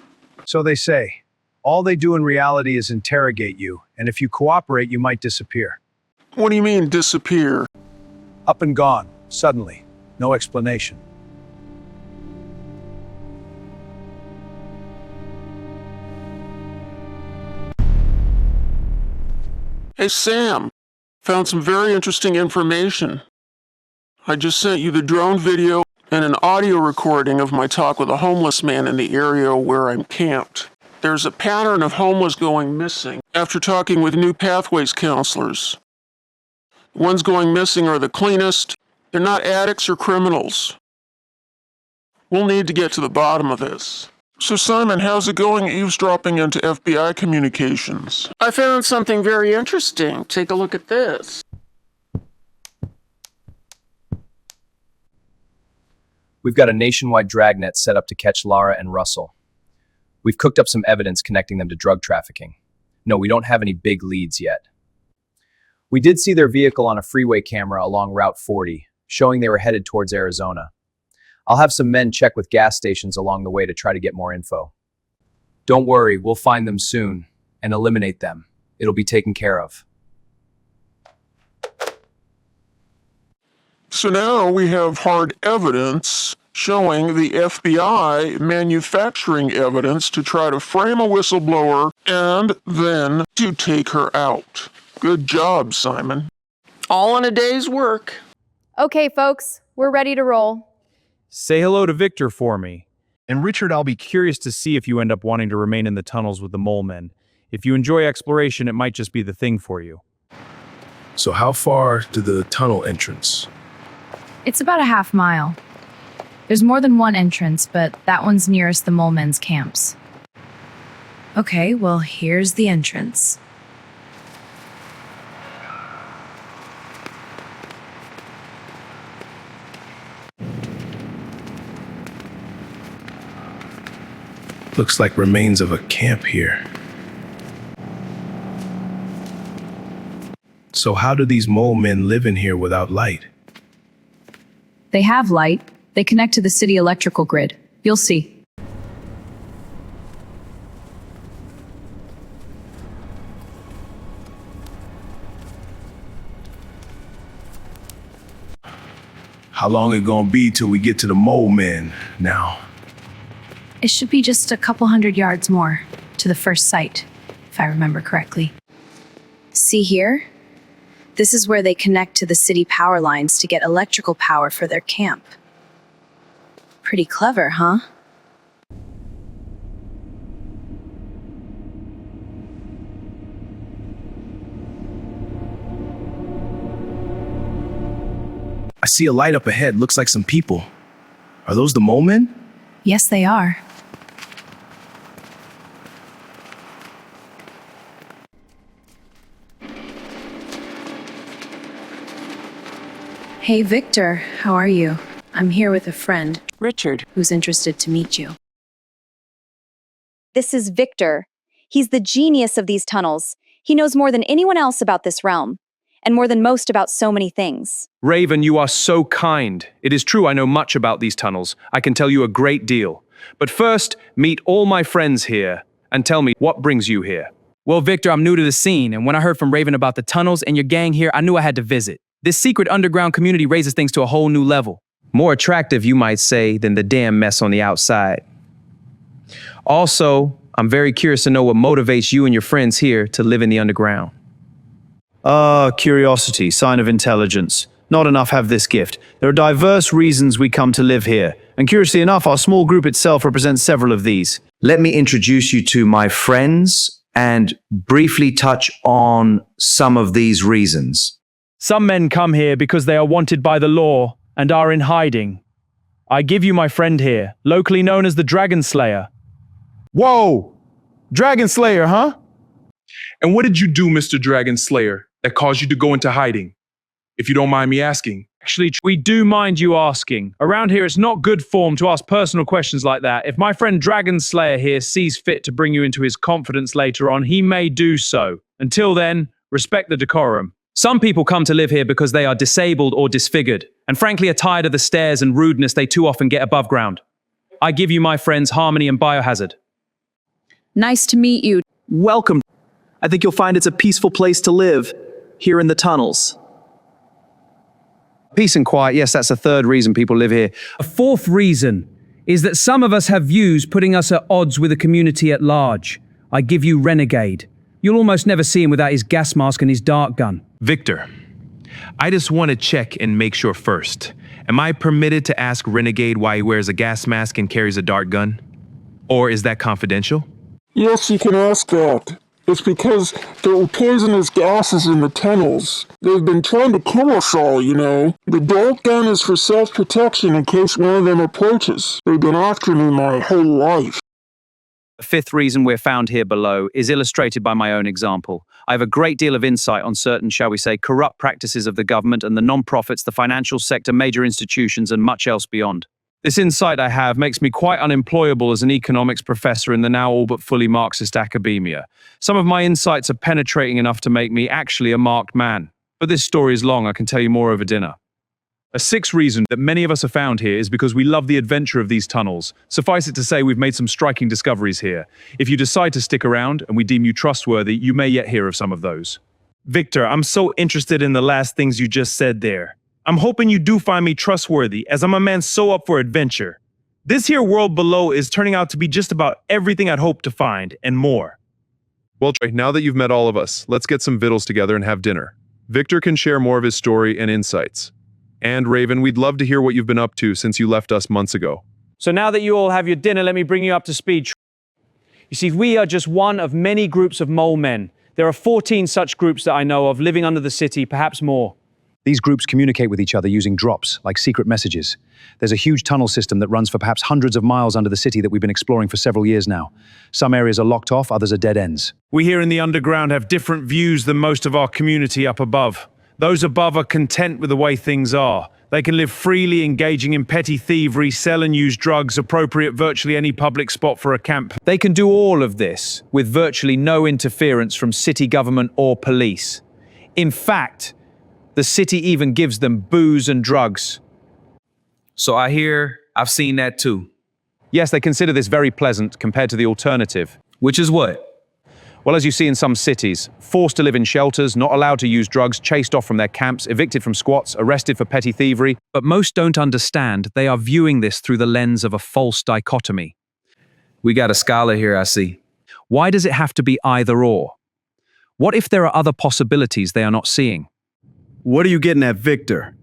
So they say. All they do in reality is interrogate you, and if you cooperate, you might disappear. What do you mean, disappear? Up and gone, suddenly. No explanation. Hey, Sam. Found some very interesting information. I just sent you the drone video and an audio recording of my talk with a homeless man in the area where I'm camped. There's a pattern of homeless going missing after talking with New Pathways counselors. The ones going missing are the cleanest. They're not addicts or criminals. We'll need to get to the bottom of this. So Simon, how's it going eavesdropping into FBI communications? I found something very interesting. Take a look at this. We've got a nationwide dragnet set up to catch Lara and Russell. We've cooked up some evidence connecting them to drug trafficking. No, we don't have any big leads yet. We did see their vehicle on a freeway camera along Route 40, showing they were headed towards Arizona. I'll have some men check with gas stations along the way to try to get more info. Don't worry, we'll find them soon and eliminate them. It'll be taken care of. So now we have hard evidence showing the FBI manufacturing evidence to try to frame a whistleblower and then to take her out. Good job, Simon. All in a day's work. Okay, folks, we're ready to roll. Say hello to Victor for me. And Richard, I'll be curious to see if you end up wanting to remain in the tunnels with the mole men. If you enjoy exploration, it might just be the thing for you. So how far to the tunnel entrance? It's about a half mile. There's more than one entrance, but that one's nearest the mole men's camps. Okay, well, here's the entrance. Looks like remains of a camp here. So how do these mole men live in here without light? They have light. They connect to the city electrical grid. You'll see. How long it gonna be till we get to the mole men now? It should be just a couple 100 yards more to the first site, if I remember correctly. See here? This is where they connect to the city power lines to get electrical power for their camp. Pretty clever, huh? I see a light up ahead. Looks like some people. Are those the mole men? Yes, they are. Hey, Victor, how are you? I'm here with a friend, Richard, who's interested to meet you. This is Victor. He's the genius of these tunnels. He knows more than anyone else about this realm, and more than most about so many things. Raven, you are so kind. It is true I know much about these tunnels. I can tell you a great deal. But first, meet all my friends here and tell me what brings you here. Well, Victor, I'm new to the scene, and when I heard from Raven about the tunnels and your gang here, I knew I had to visit. This secret underground community raises things to a whole new level. More attractive, you might say, than the damn mess on the outside. Also, I'm very curious to know what motivates you and your friends here to live in the underground. Curiosity, sign of intelligence. Not enough have this gift. There are diverse reasons we come to live here, and curiously enough, our small group itself represents several of these. Let me introduce you to my friends and briefly touch on some of these reasons. Some men come here because they are wanted by the law and are in hiding. I give you my friend here, locally known as the Dragon Slayer. Whoa! Dragon Slayer, huh? And what did you do, Mr. Dragon Slayer, that caused you to go into hiding? If you don't mind me asking. Actually, we do mind you asking. Around here, it's not good form to ask personal questions like that. If my friend Dragon Slayer here sees fit to bring you into his confidence later on, he may do so. Until then, respect the decorum. Some people come to live here because they are disabled or disfigured, and frankly are tired of the stares and rudeness they too often get above ground. I give you my friends Harmony and Biohazard. Nice to meet you. Welcome. I think you'll find it's a peaceful place to live, here in the tunnels. Peace and quiet, yes, that's a third reason people live here. A fourth reason is that some of us have views putting us at odds with the community at large. I give you Renegade. You'll almost never see him without his gas mask and his dart gun. Victor, I just want to check and make sure first. Am I permitted to ask Renegade why he wears a gas mask and carries a dart gun? Or is that confidential? Yes, you can ask that. It's because there were poisonous gases in the tunnels. They've been trying to kill us all, you know. The bolt gun is for self-protection in case one of them approaches. They've been after me my whole life. The fifth reason we're found here below is illustrated by my own example. I have a great deal of insight on certain, shall we say, corrupt practices of the government and the non-profits, the financial sector, major institutions, and much else beyond. This insight I have makes me quite unemployable as an economics professor in the now all but fully Marxist academia. Some of my insights are penetrating enough to make me actually a marked man. But this story is long, I can tell you more over dinner. A sixth reason that many of us are found here is because we love the adventure of these tunnels. Suffice it to say, we've made some striking discoveries here. If you decide to stick around and we deem you trustworthy, you may yet hear of some of those. Victor, I'm so interested in the last things you just said there. I'm hoping you do find me trustworthy, as I'm a man so up for adventure. This here world below is turning out to be just about everything I'd hoped to find, and more. Well, Troy, now that you've met all of us, let's get some victuals together and have dinner. Victor can share more of his story and insights. And Raven, we'd love to hear what you've been up to since you left us months ago. So now that you all have your dinner, let me bring you up to speed. You see, we are just one of many groups of mole men. There are 14 such groups that I know of living under the city, perhaps more. These groups communicate with each other using drops, like secret messages. There's a huge tunnel system that runs for perhaps hundreds of miles under the city that we've been exploring for several years now. Some areas are locked off, others are dead ends. We here in the underground have different views than most of our community up above. Those above are content with the way things are. They can live freely, engaging in petty thievery, sell and use drugs, appropriate virtually any public spot for a camp. They can do all of this with virtually no interference from city government or police. In fact, the city even gives them booze and drugs. So I hear, I've seen that too. Yes, they consider this very pleasant compared to the alternative. Which is what? Well, as you see in some cities, forced to live in shelters, not allowed to use drugs, chased off from their camps, evicted from squats, arrested for petty thievery. But most don't understand they are viewing this through the lens of a false dichotomy. We got a scholar here, I see. Why does it have to be either or? What if there are other possibilities they are not seeing? What are you getting at, Victor?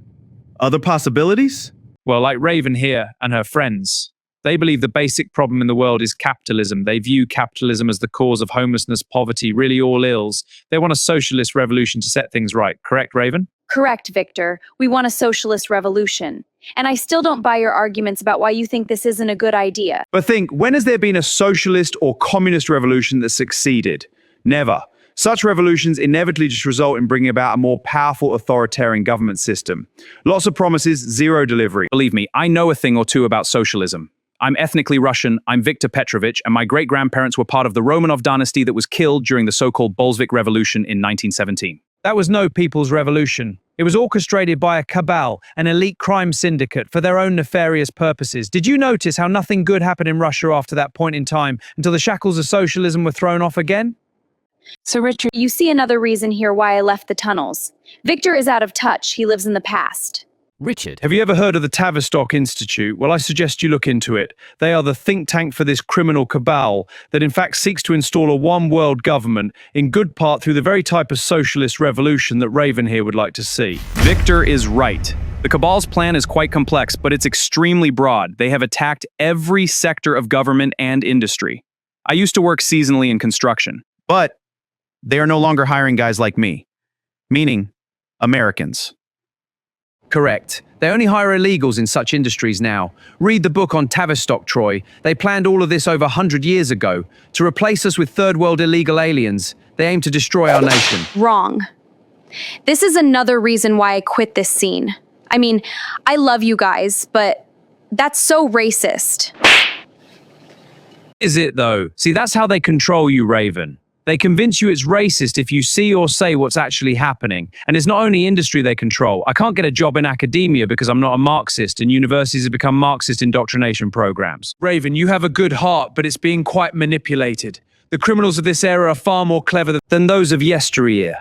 Other possibilities? Well, like Raven here and her friends. They believe the basic problem in the world is capitalism. They view capitalism as the cause of homelessness, poverty, really all ills. They want a socialist revolution to set things right. Correct, Raven? Correct, Victor. We want a socialist revolution. And I still don't buy your arguments about why you think this isn't a good idea. But think, when has there been a socialist or communist revolution that succeeded? Never. Such revolutions inevitably just result in bringing about a more powerful authoritarian government system. Lots of promises, zero delivery. Believe me, I know a thing or two about socialism. I'm ethnically Russian, I'm Viktor Petrovich, and my great-grandparents were part of the Romanov dynasty that was killed during the so-called Bolshevik Revolution in 1917. That was no people's revolution. It was orchestrated by a cabal, an elite crime syndicate, for their own nefarious purposes. Did you notice how nothing good happened in Russia after that point in time, until the shackles of socialism were thrown off again? So, Richard, you see another reason here why I left the tunnels. Victor is out of touch. He lives in the past. Richard, have you ever heard of the Tavistock Institute? Well, I suggest you look into it. They are the think tank for this criminal cabal that in fact seeks to install a one-world government, in good part through the very type of socialist revolution that Raven here would like to see. Victor is right. The cabal's plan is quite complex, but it's extremely broad. They have attacked every sector of government and industry. I used to work seasonally in construction, but they are no longer hiring guys like me, meaning Americans. Correct. They only hire illegals in such industries now. Read the book on Tavistock, Troy. They planned all of this over 100 years ago. To replace us with third world illegal aliens, they aim to destroy our nation. Wrong. This is another reason why I quit this scene. I mean, I love you guys, but that's so racist. Is it though? See, that's how they control you, Raven. They convince you it's racist if you see or say what's actually happening. And it's not only industry they control. I can't get a job in academia because I'm not a Marxist, and universities have become Marxist indoctrination programs. Raven, you have a good heart, but it's being quite manipulated. The criminals of this era are far more clever than those of yesteryear.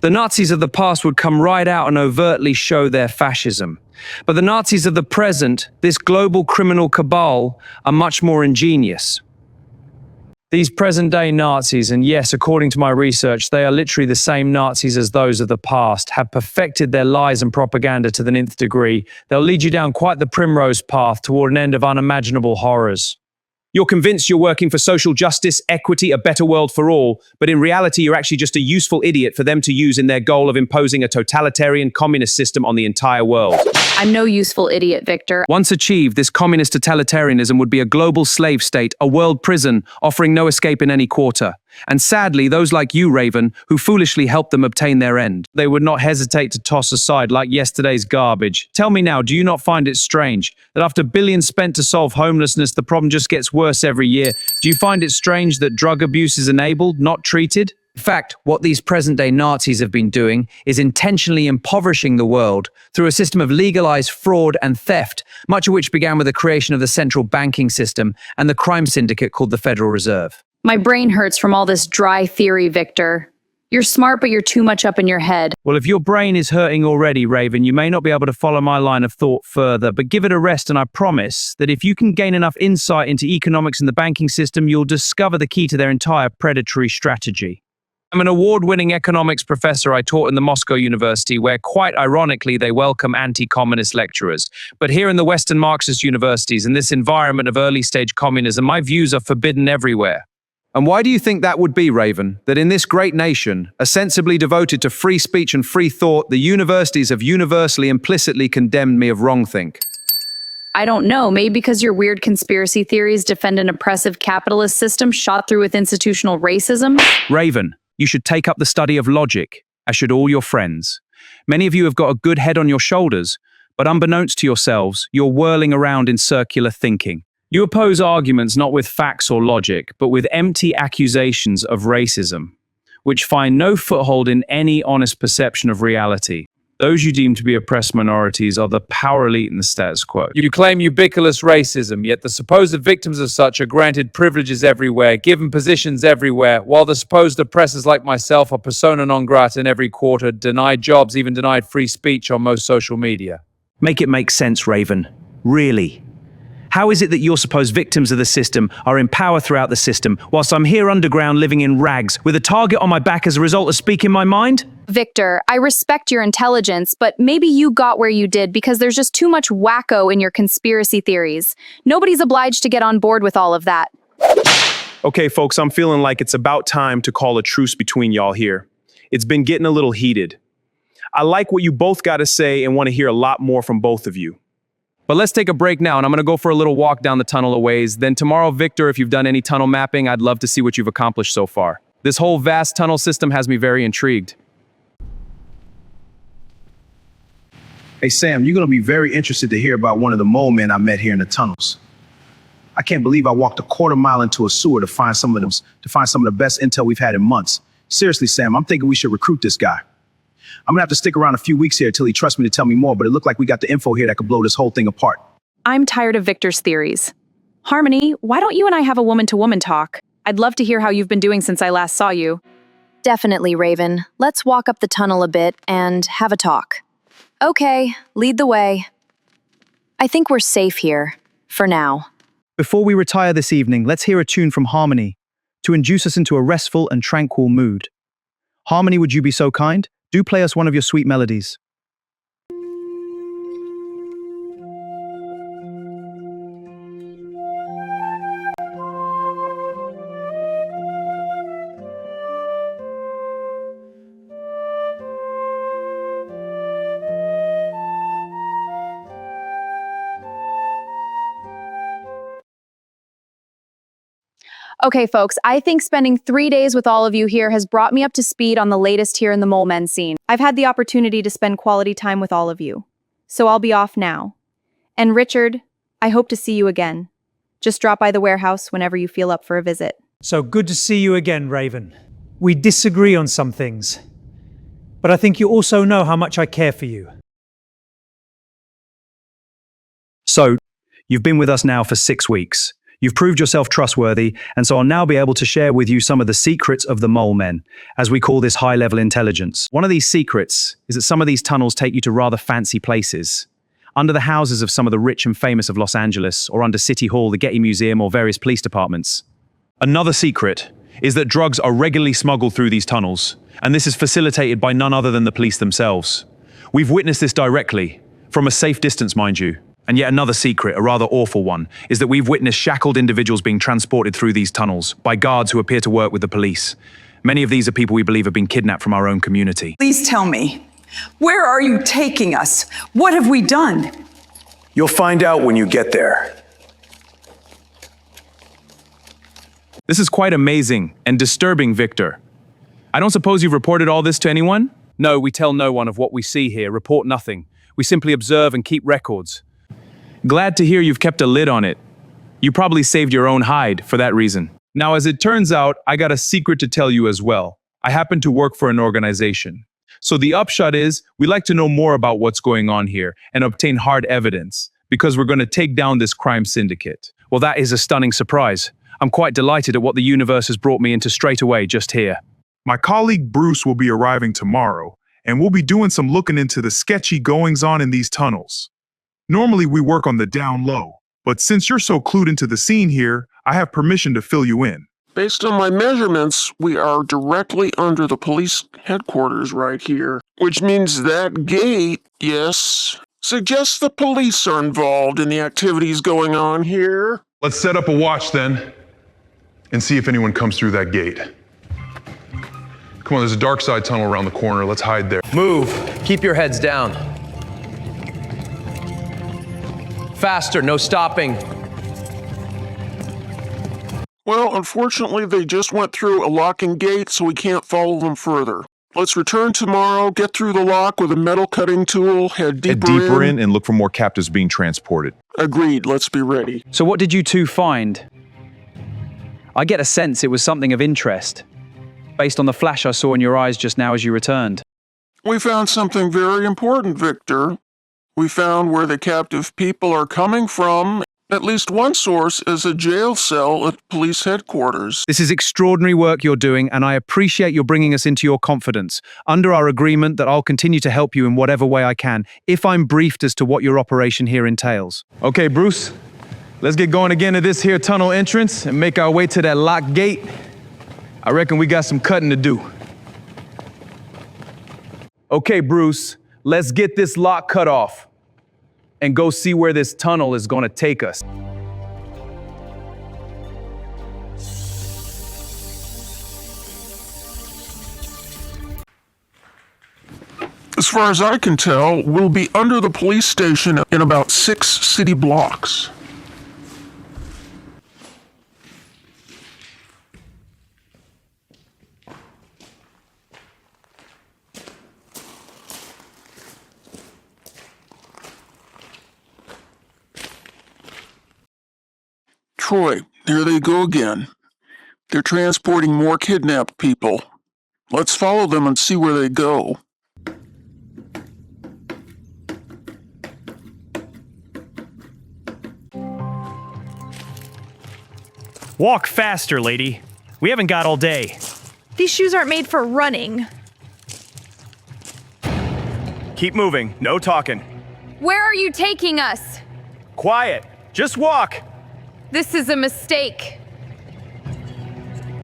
The Nazis of the past would come right out and overtly show their fascism. But the Nazis of the present, this global criminal cabal, are much more ingenious. These present-day Nazis, and yes, according to my research, they are literally the same Nazis as those of the past, have perfected their lies and propaganda to the nth degree. They'll lead you down quite the primrose path toward an end of unimaginable horrors. You're convinced you're working for social justice, equity, a better world for all, but in reality you're actually just a useful idiot for them to use in their goal of imposing a totalitarian communist system on the entire world. I'm no useful idiot, Victor. Once achieved, this communist totalitarianism would be a global slave state, a world prison, offering no escape in any quarter. And sadly, those like you, Raven, who foolishly helped them obtain their end, they would not hesitate to toss aside like yesterday's garbage. Tell me now, do you not find it strange that after billions spent to solve homelessness, the problem just gets worse every year? Do you find it strange that drug abuse is enabled, not treated? In fact, what these present-day Nazis have been doing is intentionally impoverishing the world through a system of legalized fraud and theft, much of which began with the creation of the central banking system and the crime syndicate called the Federal Reserve. My brain hurts from all this dry theory, Victor. You're smart, but you're too much up in your head. Well, if your brain is hurting already, Raven, you may not be able to follow my line of thought further, but give it a rest and I promise that if you can gain enough insight into economics and the banking system, you'll discover the key to their entire predatory strategy. I'm an award-winning economics professor I taught in the Moscow University, where quite ironically they welcome anti-communist lecturers. But here in the Western Marxist universities, in this environment of early-stage communism, my views are forbidden everywhere. And why do you think that would be, Raven? That in this great nation, ostensibly devoted to free speech and free thought, the universities have universally implicitly condemned me of wrongthink? I don't know, maybe because your weird conspiracy theories defend an oppressive capitalist system shot through with institutional racism? Raven, you should take up the study of logic, as should all your friends. Many of you have got a good head on your shoulders, but unbeknownst to yourselves, you're whirling around in circular thinking. You oppose arguments not with facts or logic, but with empty accusations of racism, which find no foothold in any honest perception of reality. Those you deem to be oppressed minorities are the power elite in the status quo. You claim ubiquitous racism, yet the supposed victims of such are granted privileges everywhere, given positions everywhere, while the supposed oppressors like myself are persona non grata in every quarter, denied jobs, even denied free speech on most social media. Make it make sense, Raven. Really. How is it that your supposed victims of the system are in power throughout the system, whilst I'm here underground living in rags, with a target on my back as a result of speaking my mind? Victor, I respect your intelligence, but maybe you got where you did because there's just too much wacko in your conspiracy theories. Nobody's obliged to get on board with all of that. Okay, folks, I'm feeling like it's about time to call a truce between y'all here. It's been getting a little heated. I like what you both got to say and want to hear a lot more from both of you. But let's take a break now, and I'm going to go for a little walk down the tunnel a ways. Then tomorrow, Victor, if you've done any tunnel mapping, I'd love to see what you've accomplished so far. This whole vast tunnel system has me very intrigued. Hey, Sam, you're going to be very interested to hear about one of the mole men I met here in the tunnels. I can't believe I walked a quarter mile into a sewer to find some of the best intel we've had in months. Seriously, Sam, I'm thinking we should recruit this guy. I'm gonna have to stick around a few weeks here until he trusts me to tell me more, but it looked like we got the info here that could blow this whole thing apart. I'm tired of Victor's theories. Harmony, why don't you and I have a woman-to-woman talk? I'd love to hear how you've been doing since I last saw you. Definitely, Raven. Let's walk up the tunnel a bit and have a talk. Okay, lead the way. I think we're safe here, for now. Before we retire this evening, let's hear a tune from Harmony to induce us into a restful and tranquil mood. Harmony, would you be so kind? Do play us one of your sweet melodies. Okay, folks, I think spending 3 days with all of you here has brought me up to speed on the latest here in the Mole Men scene. I've had the opportunity to spend quality time with all of you, so I'll be off now. And Richard, I hope to see you again. Just drop by the warehouse whenever you feel up for a visit. So good to see you again, Raven. We disagree on some things, but I think you also know how much I care for you. So, you've been with us now for 6 weeks. You've proved yourself trustworthy, and so I'll now be able to share with you some of the secrets of the Mole Men, as we call this high-level intelligence. One of these secrets is that some of these tunnels take you to rather fancy places. Under the houses of some of the rich and famous of Los Angeles, or under City Hall, the Getty Museum, or various police departments. Another secret is that drugs are regularly smuggled through these tunnels, and this is facilitated by none other than the police themselves. We've witnessed this directly, from a safe distance, mind you. And yet another secret, a rather awful one, is that we've witnessed shackled individuals being transported through these tunnels by guards who appear to work with the police. Many of these are people we believe have been kidnapped from our own community. Please tell me, where are you taking us? What have we done? You'll find out when you get there. This is quite amazing and disturbing, Victor. I don't suppose you've reported all this to anyone? No, we tell no one of what we see here, report nothing. We simply observe and keep records. Glad to hear you've kept a lid on it. You probably saved your own hide for that reason. Now, as it turns out, I got a secret to tell you as well. I happen to work for an organization. So the upshot is, we like to know more about what's going on here and obtain hard evidence, because we're going to take down this crime syndicate. Well, that is a stunning surprise. I'm quite delighted at what the universe has brought me into straight away just here. My colleague Bruce will be arriving tomorrow, and we'll be doing some looking into the sketchy goings-on in these tunnels. Normally we work on the down low, but since you're so clued into the scene here, I have permission to fill you in. Based on my measurements, we are directly under the police headquarters right here, which means that gate, yes, suggests the police are involved in the activities going on here. Let's set up a watch then, and see if anyone comes through that gate. Come on, there's a dark side tunnel around the corner. Let's hide there. Move. Keep your heads down. Faster, no stopping. Well, unfortunately, they just went through a locking gate, so we can't follow them further. Let's return tomorrow, get through the lock with a metal cutting tool, head deeper in and look for more captives being transported. Agreed, let's be ready. So what did you two find? I get a sense it was something of interest, based on the flash I saw in your eyes just now as you returned. We found something very important, Victor. We found where the captive people are coming from. At least one source is a jail cell at police headquarters. This is extraordinary work you're doing, and I appreciate your bringing us into your confidence, under our agreement that I'll continue to help you in whatever way I can, if I'm briefed as to what your operation here entails. Okay, Bruce, let's get going again to this here tunnel entrance and make our way to that locked gate. I reckon we got some cutting to do. Okay, Bruce, let's get this lock cut off and go see where this tunnel is going to take us. As far as I can tell, we'll be under the police station in about 6 city blocks. Troy, here they go again. They're transporting more kidnapped people. Let's follow them and see where they go. Walk faster, lady. We haven't got all day. These shoes aren't made for running. Keep moving, no talking. Where are you taking us? Quiet, just walk. This is a mistake.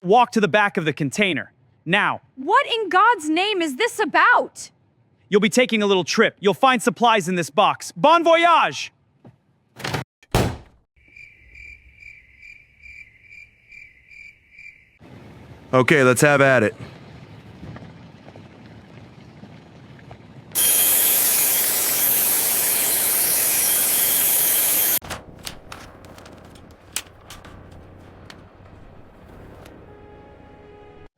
Walk to the back of the container, now. What in God's name is this about? You'll be taking a little trip. You'll find supplies in this box. Bon voyage! Okay, let's have at it.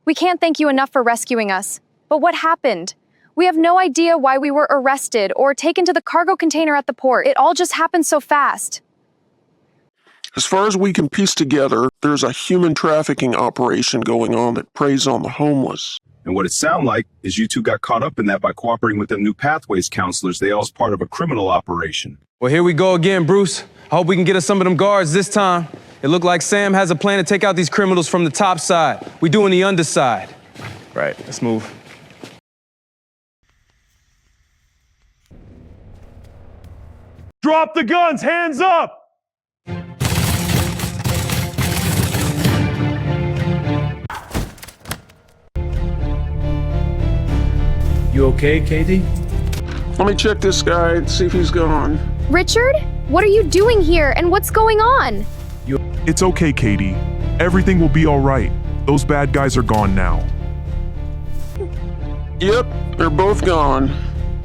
We can't thank you enough for rescuing us. But what happened? We have no idea why we were arrested or taken to the cargo container at the port. It all just happened so fast. As far as we can piece together, there's a human trafficking operation going on that preys on the homeless. And what it sounds like is you two got caught up in that by cooperating with them new pathways counselors. They all was part of a criminal operation. Well, here we go again, Bruce. I hope we can get us some of them guards this time. It looked like Sam has a plan to take out these criminals from the top side. We doing the underside. Right, let's move. Drop the guns, hands up! You okay, Katie? Let me check this guy and see if he's gone. Richard? What are you doing here and what's going on? It's okay, Katie. Everything will be all right. Those bad guys are gone now. Yep, they're both gone.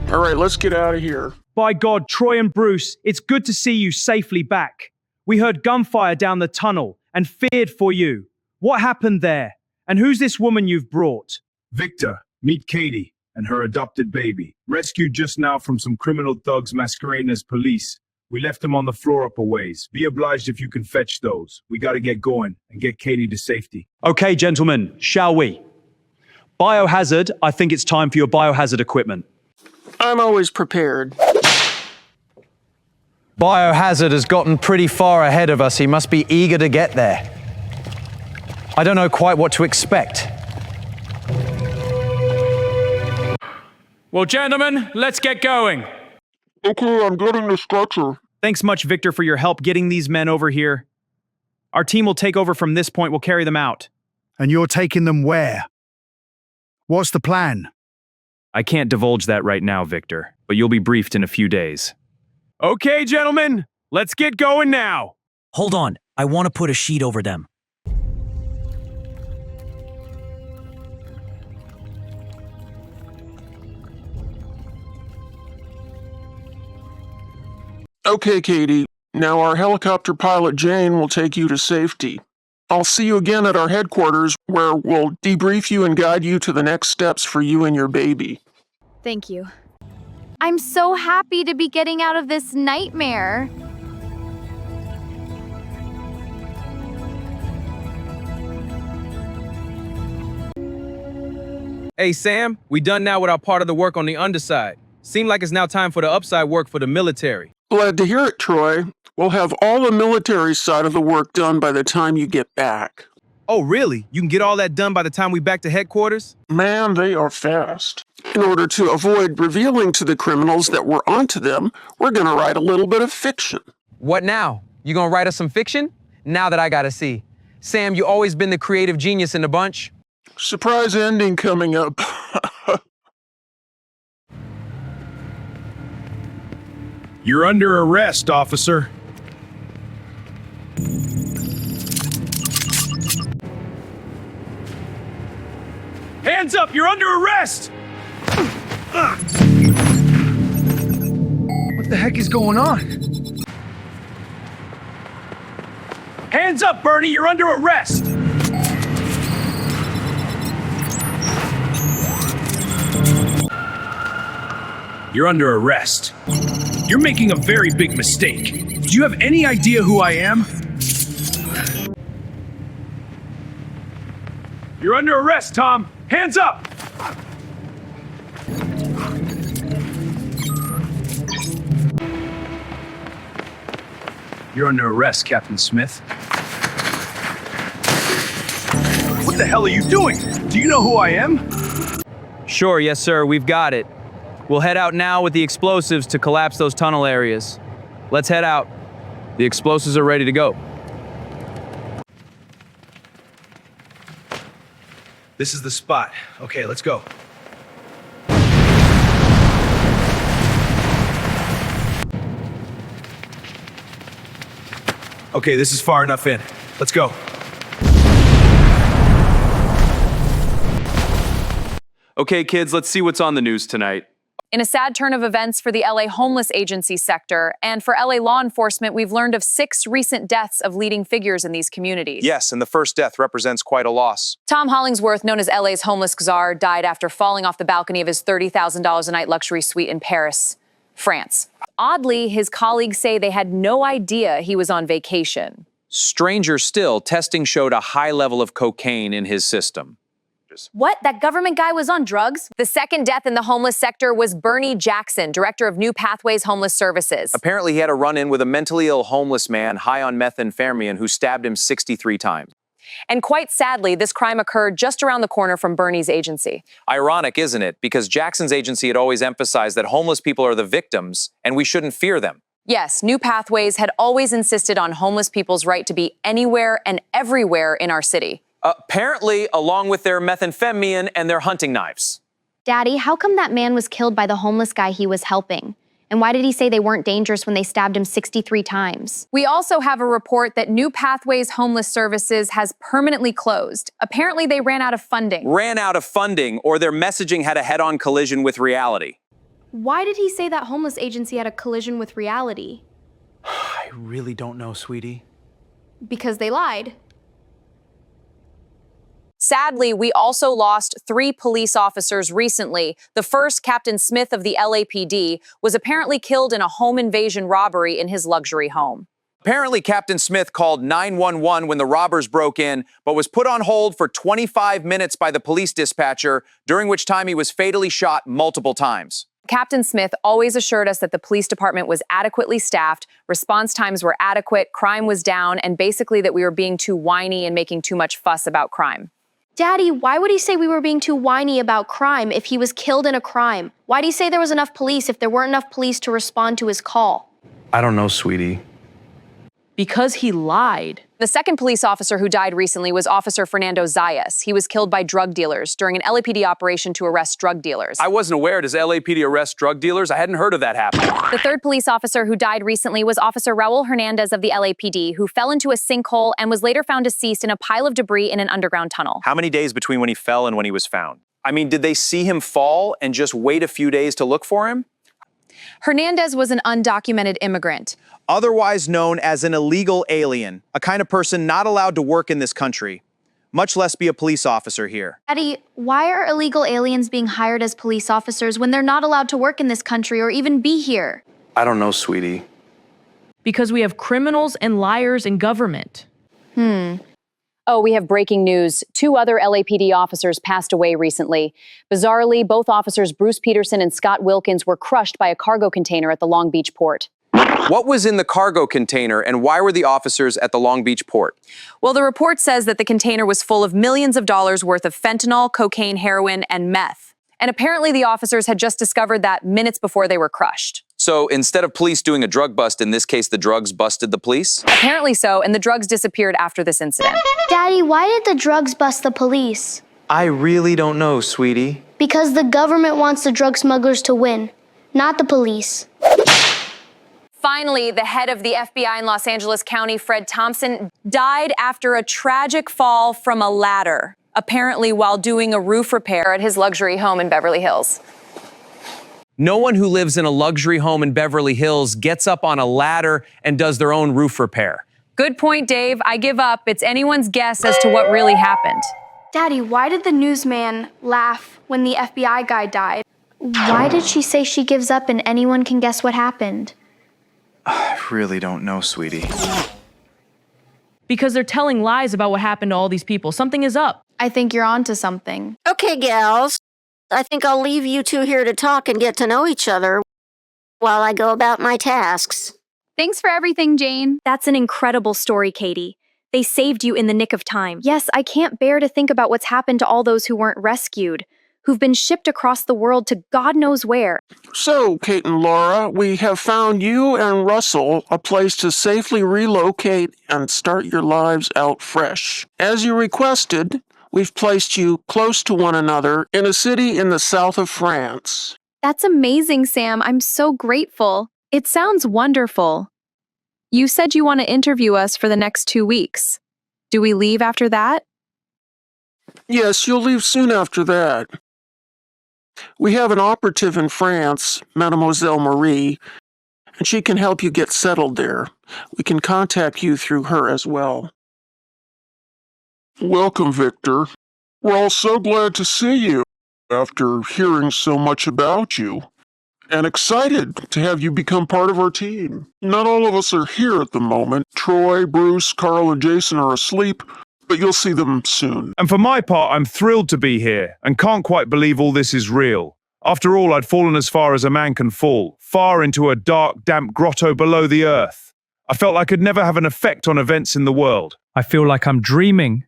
All right, let's get out of here. By God, Troy and Bruce, it's good to see you safely back. We heard gunfire down the tunnel and feared for you. What happened there? And who's this woman you've brought? Victor, meet Katie and her adopted baby. Rescued just now from some criminal thugs masquerading as police. We left them on the floor up a ways. Be obliged if you can fetch those. We gotta get going and get Katie to safety. Okay, gentlemen, shall we? Biohazard, I think it's time for your biohazard equipment. I'm always prepared. Biohazard has gotten pretty far ahead of us. He must be eager to get there. I don't know quite what to expect. Well, gentlemen, let's get going. Okay, I'm getting the stretcher. Thanks much, Victor, for your help getting these men over here. Our team will take over from this point. We'll carry them out. And you're taking them where? What's the plan? I can't divulge that right now, Victor, but you'll be briefed in a few days. Okay, gentlemen, let's get going now. Hold on, I want to put a sheet over them. Okay, Katie. Now our helicopter pilot Jane will take you to safety. I'll see you again at our headquarters where we'll debrief you and guide you to the next steps for you and your baby. Thank you. I'm so happy to be getting out of this nightmare. Hey, Sam, we done now with our part of the work on the underside. Seems like it's now time for the upside work for the military. Glad to hear it, Troy. We'll have all the military side of the work done by the time you get back. Oh, really? You can get all that done by the time we back to headquarters? Man, they are fast. In order to avoid revealing to the criminals that we're onto them, we're gonna write a little bit of fiction. What now? You gonna write us some fiction? Now that I gotta see. Sam, you always been the creative genius in the bunch. Surprise ending coming up. You're under arrest, officer. Hands up! You're under arrest! What the heck is going on? Hands up, Bernie! You're under arrest! You're under arrest. You're making a very big mistake. Do you have any idea who I am? You're under arrest, Tom! Hands up! You're under arrest, Captain Smith. What the hell are you doing? Do you know who I am? Sure, yes, sir. We've got it. We'll head out now with the explosives to collapse those tunnel areas. Let's head out. The explosives are ready to go. This is the spot. Okay, let's go. Okay, this is far enough in. Let's go. Okay, kids, let's see what's on the news tonight. In a sad turn of events for the LA homeless agency sector and for LA law enforcement, we've learned of 6 recent deaths of leading figures in these communities. Yes, and the first death represents quite a loss. Tom Hollingsworth, known as LA's homeless czar, died after falling off the balcony of his $30,000 a night luxury suite in Paris, France. Oddly, his colleagues say they had no idea he was on vacation. Stranger still, testing showed a high level of cocaine in his system. What? That government guy was on drugs? The second death in the homeless sector was Bernie Jackson, director of New Pathways Homeless Services. Apparently he had a run-in with a mentally ill homeless man high on methamphetamine who stabbed him 63 times. And quite sadly, this crime occurred just around the corner from Bernie's agency. Ironic, isn't it? Because Jackson's agency had always emphasized that homeless people are the victims and we shouldn't fear them. Yes, New Pathways had always insisted on homeless people's right to be anywhere and everywhere in our city. Apparently, along with their methamphetamine and their hunting knives. Daddy, how come that man was killed by the homeless guy he was helping? And why did he say they weren't dangerous when they stabbed him 63 times? We also have a report that New Pathways Homeless Services has permanently closed. Apparently, they ran out of funding. Ran out of funding, or their messaging had a head-on collision with reality. Why did he say that homeless agency had a collision with reality? I really don't know, sweetie. Because they lied. Sadly, we also lost 3 police officers recently. The first, Captain Smith of the LAPD, was apparently killed in a home invasion robbery in his luxury home. Apparently, Captain Smith called 911 when the robbers broke in, but was put on hold for 25 minutes by the police dispatcher, during which time he was fatally shot multiple times. Captain Smith always assured us that the police department was adequately staffed, response times were adequate, crime was down, and basically that we were being too whiny and making too much fuss about crime. Daddy, why would he say we were being too whiny about crime if he was killed in a crime? Why'd he say there was enough police if there weren't enough police to respond to his call? I don't know, sweetie. Because he lied. The second police officer who died recently was Officer Fernando Zayas. He was killed by drug dealers during an LAPD operation to arrest drug dealers. I wasn't aware. Does LAPD arrest drug dealers? I hadn't heard of that happening. The third police officer who died recently was Officer Raul Hernandez of the LAPD, who fell into a sinkhole and was later found deceased in a pile of debris in an underground tunnel. How many days between when he fell and when he was found? I mean, did they see him fall and just wait a few days to look for him? Hernandez was an undocumented immigrant. Otherwise known as an illegal alien, a kind of person not allowed to work in this country, much less be a police officer here. Daddy, why are illegal aliens being hired as police officers when they're not allowed to work in this country or even be here? I don't know, sweetie. Because we have criminals and liars in government. Oh, we have breaking news. 2 other LAPD officers passed away recently. Bizarrely, both officers, Bruce Peterson and Scott Wilkins, were crushed by a cargo container at the Long Beach port. What was in the cargo container, and why were the officers at the Long Beach port? Well, the report says that the container was full of millions of dollars worth of fentanyl, cocaine, heroin, and meth. And apparently the officers had just discovered that minutes before they were crushed. So instead of police doing a drug bust, in this case, the drugs busted the police? Apparently so, and the drugs disappeared after this incident. Daddy, why did the drugs bust the police? I really don't know, sweetie. Because the government wants the drug smugglers to win, not the police. Finally, the head of the FBI in Los Angeles County, Fred Thompson, died after a tragic fall from a ladder, apparently while doing a roof repair at his luxury home in Beverly Hills. No one who lives in a luxury home in Beverly Hills gets up on a ladder and does their own roof repair. Good point, Dave. I give up. It's anyone's guess as to what really happened. Daddy, why did the newsman laugh when the FBI guy died? Why did she say she gives up and anyone can guess what happened? I really don't know, sweetie. Because they're telling lies about what happened to all these people. Something is up. I think you're onto something. Okay, gals. I think I'll leave you 2 here to talk and get to know each other while I go about my tasks. Thanks for everything, Jane. That's an incredible story, Katie. They saved you in the nick of time. Yes, I can't bear to think about what's happened to all those who weren't rescued, who've been shipped across the world to God knows where. So, Kate and Laura, we have found you and Russell a place to safely relocate and start your lives out fresh. As you requested, we've placed you close to one another in a city in the south of France. That's amazing, Sam. I'm so grateful. It sounds wonderful. You said you want to interview us for the next 2 weeks. Do we leave after that? Yes, you'll leave soon after that. We have an operative in France, Mademoiselle Marie, and she can help you get settled there. We can contact you through her as well. Welcome, Victor. We're all so glad to see you after hearing so much about you, and excited to have you become part of our team. Not all of us are here at the moment. Troy, Bruce, Carl, and Jason are asleep, but you'll see them soon. And for my part, I'm thrilled to be here and can't quite believe all this is real. After all, I'd fallen as far as a man can fall, far into a dark, damp grotto below the earth. I felt I could never have an effect on events in the world. I feel like I'm dreaming,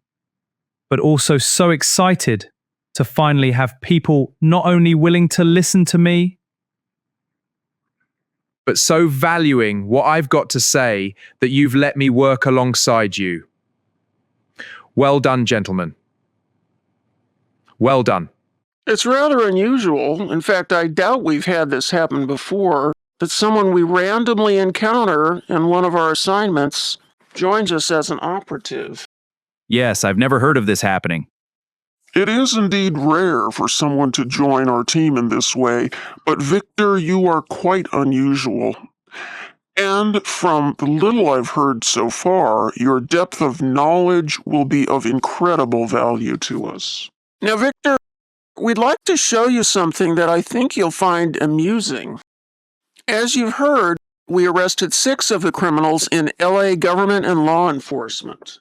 but also so excited to finally have people not only willing to listen to me, but so valuing what I've got to say that you've let me work alongside you. Well done, gentlemen. Well done. It's rather unusual. In fact, I doubt we've had this happen before, that someone we randomly encounter in one of our assignments joins us as an operative. Yes, I've never heard of this happening. It is indeed rare for someone to join our team in this way, but Victor, you are quite unusual. And from the little I've heard so far, your depth of knowledge will be of incredible value to us. Now, Victor, we'd like to show you something that I think you'll find amusing. As you've heard, we arrested 6 of the criminals in LA government and law enforcement.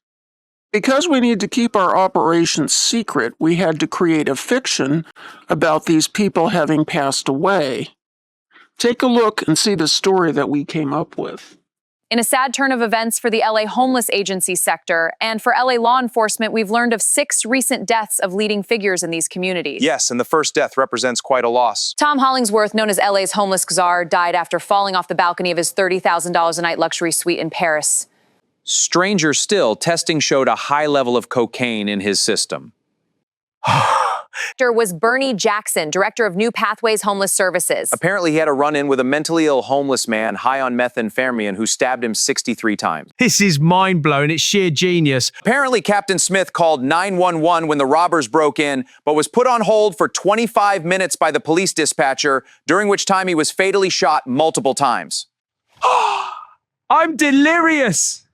Because we need to keep our operations secret, we had to create a fiction about these people having passed away. Take a look and see the story that we came up with. In a sad turn of events for the LA homeless agency sector and for LA law enforcement, we've learned of 6 recent deaths of leading figures in these communities. Yes, and the first death represents quite a loss. Tom Hollingsworth, known as LA's homeless czar, died after falling off the balcony of his $30,000 a night luxury suite in Paris. Stranger still, testing showed a high level of cocaine in his system. Was Bernie Jackson, director of New Pathways Homeless Services. Apparently, he had a run-in with a mentally ill homeless man high on methamphetamine who stabbed him 63 times. This is mind-blowing. It's sheer genius. Apparently, Captain Smith called 911 when the robbers broke in, but was put on hold for 25 minutes by the police dispatcher, during which time he was fatally shot multiple times. I'm delirious.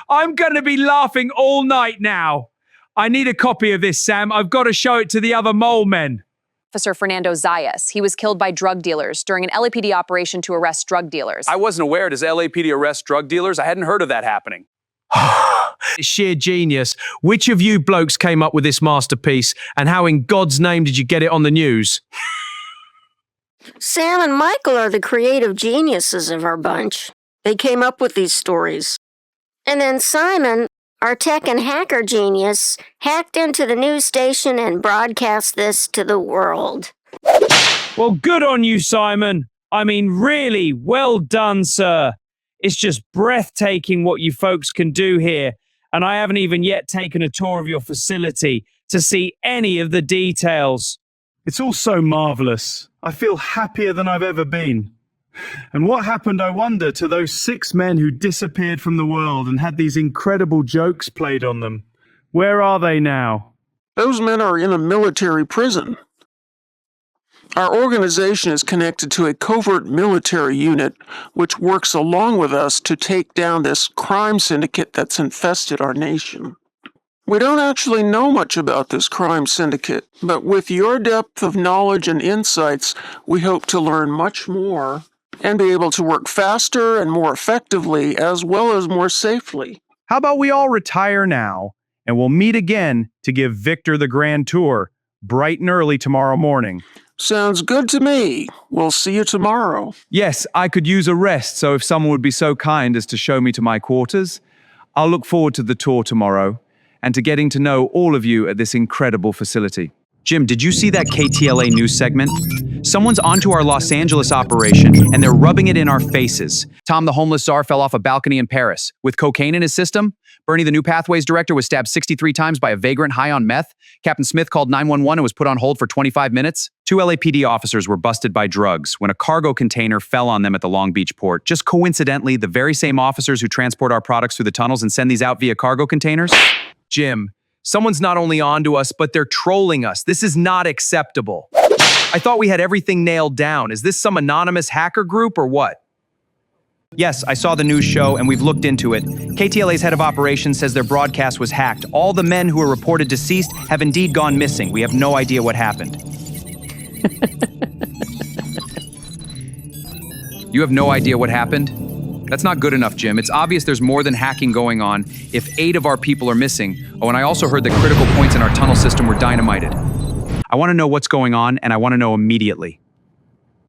I'm going to be laughing all night now. I need a copy of this, Sam. I've got to show it to the other mole men. Officer Fernando Zayas. He was killed by drug dealers during an LAPD operation to arrest drug dealers. I wasn't aware. Does LAPD arrest drug dealers? I hadn't heard of that happening. Sheer genius. Which of you blokes came up with this masterpiece, and how in God's name did you get it on the news? Sam and Michael are the creative geniuses of our bunch. They came up with these stories. And then Simon, our tech and hacker genius, hacked into the news station and broadcast this to the world. Well, good on you, Simon. I mean, really, well done, sir. It's just breathtaking what you folks can do here, and I haven't even yet taken a tour of your facility to see any of the details. It's all so marvelous. I feel happier than I've ever been. And what happened, I wonder, to those 6 men who disappeared from the world and had these incredible jokes played on them? Where are they now? Those men are in a military prison. Our organization is connected to a covert military unit which works along with us to take down this crime syndicate that's infested our nation. We don't actually know much about this crime syndicate, but with your depth of knowledge and insights, we hope to learn much more and be able to work faster and more effectively as well as more safely. How about we all retire now, and we'll meet again to give Victor the grand tour, bright and early tomorrow morning. Sounds good to me. We'll see you tomorrow. Yes, I could use a rest, so if someone would be so kind as to show me to my quarters, I'll look forward to the tour tomorrow and to getting to know all of you at this incredible facility. Jim, did you see that KTLA news segment? Someone's onto our Los Angeles operation, and they're rubbing it in our faces. Tom, the homeless czar, fell off a balcony in Paris. With cocaine in his system, Bernie, the New Pathways director, was stabbed 63 times by a vagrant high on meth. Captain Smith called 911 and was put on hold for 25 minutes. 2 LAPD officers were busted by drugs when a cargo container fell on them at the Long Beach port. Just coincidentally, the very same officers who transport our products through the tunnels and send these out via cargo containers. Jim, someone's not only onto us, but they're trolling us. This is not acceptable. I thought we had everything nailed down. Is this some anonymous hacker group or what? Yes, I saw the news show and we've looked into it. KTLA's head of operations says their broadcast was hacked. All the men who are reported deceased have indeed gone missing. We have no idea what happened. You have no idea what happened? That's not good enough, Jim. It's obvious there's more than hacking going on if 8 of our people are missing. Oh, and I also heard that critical points in our tunnel system were dynamited. I want to know what's going on, and I want to know immediately.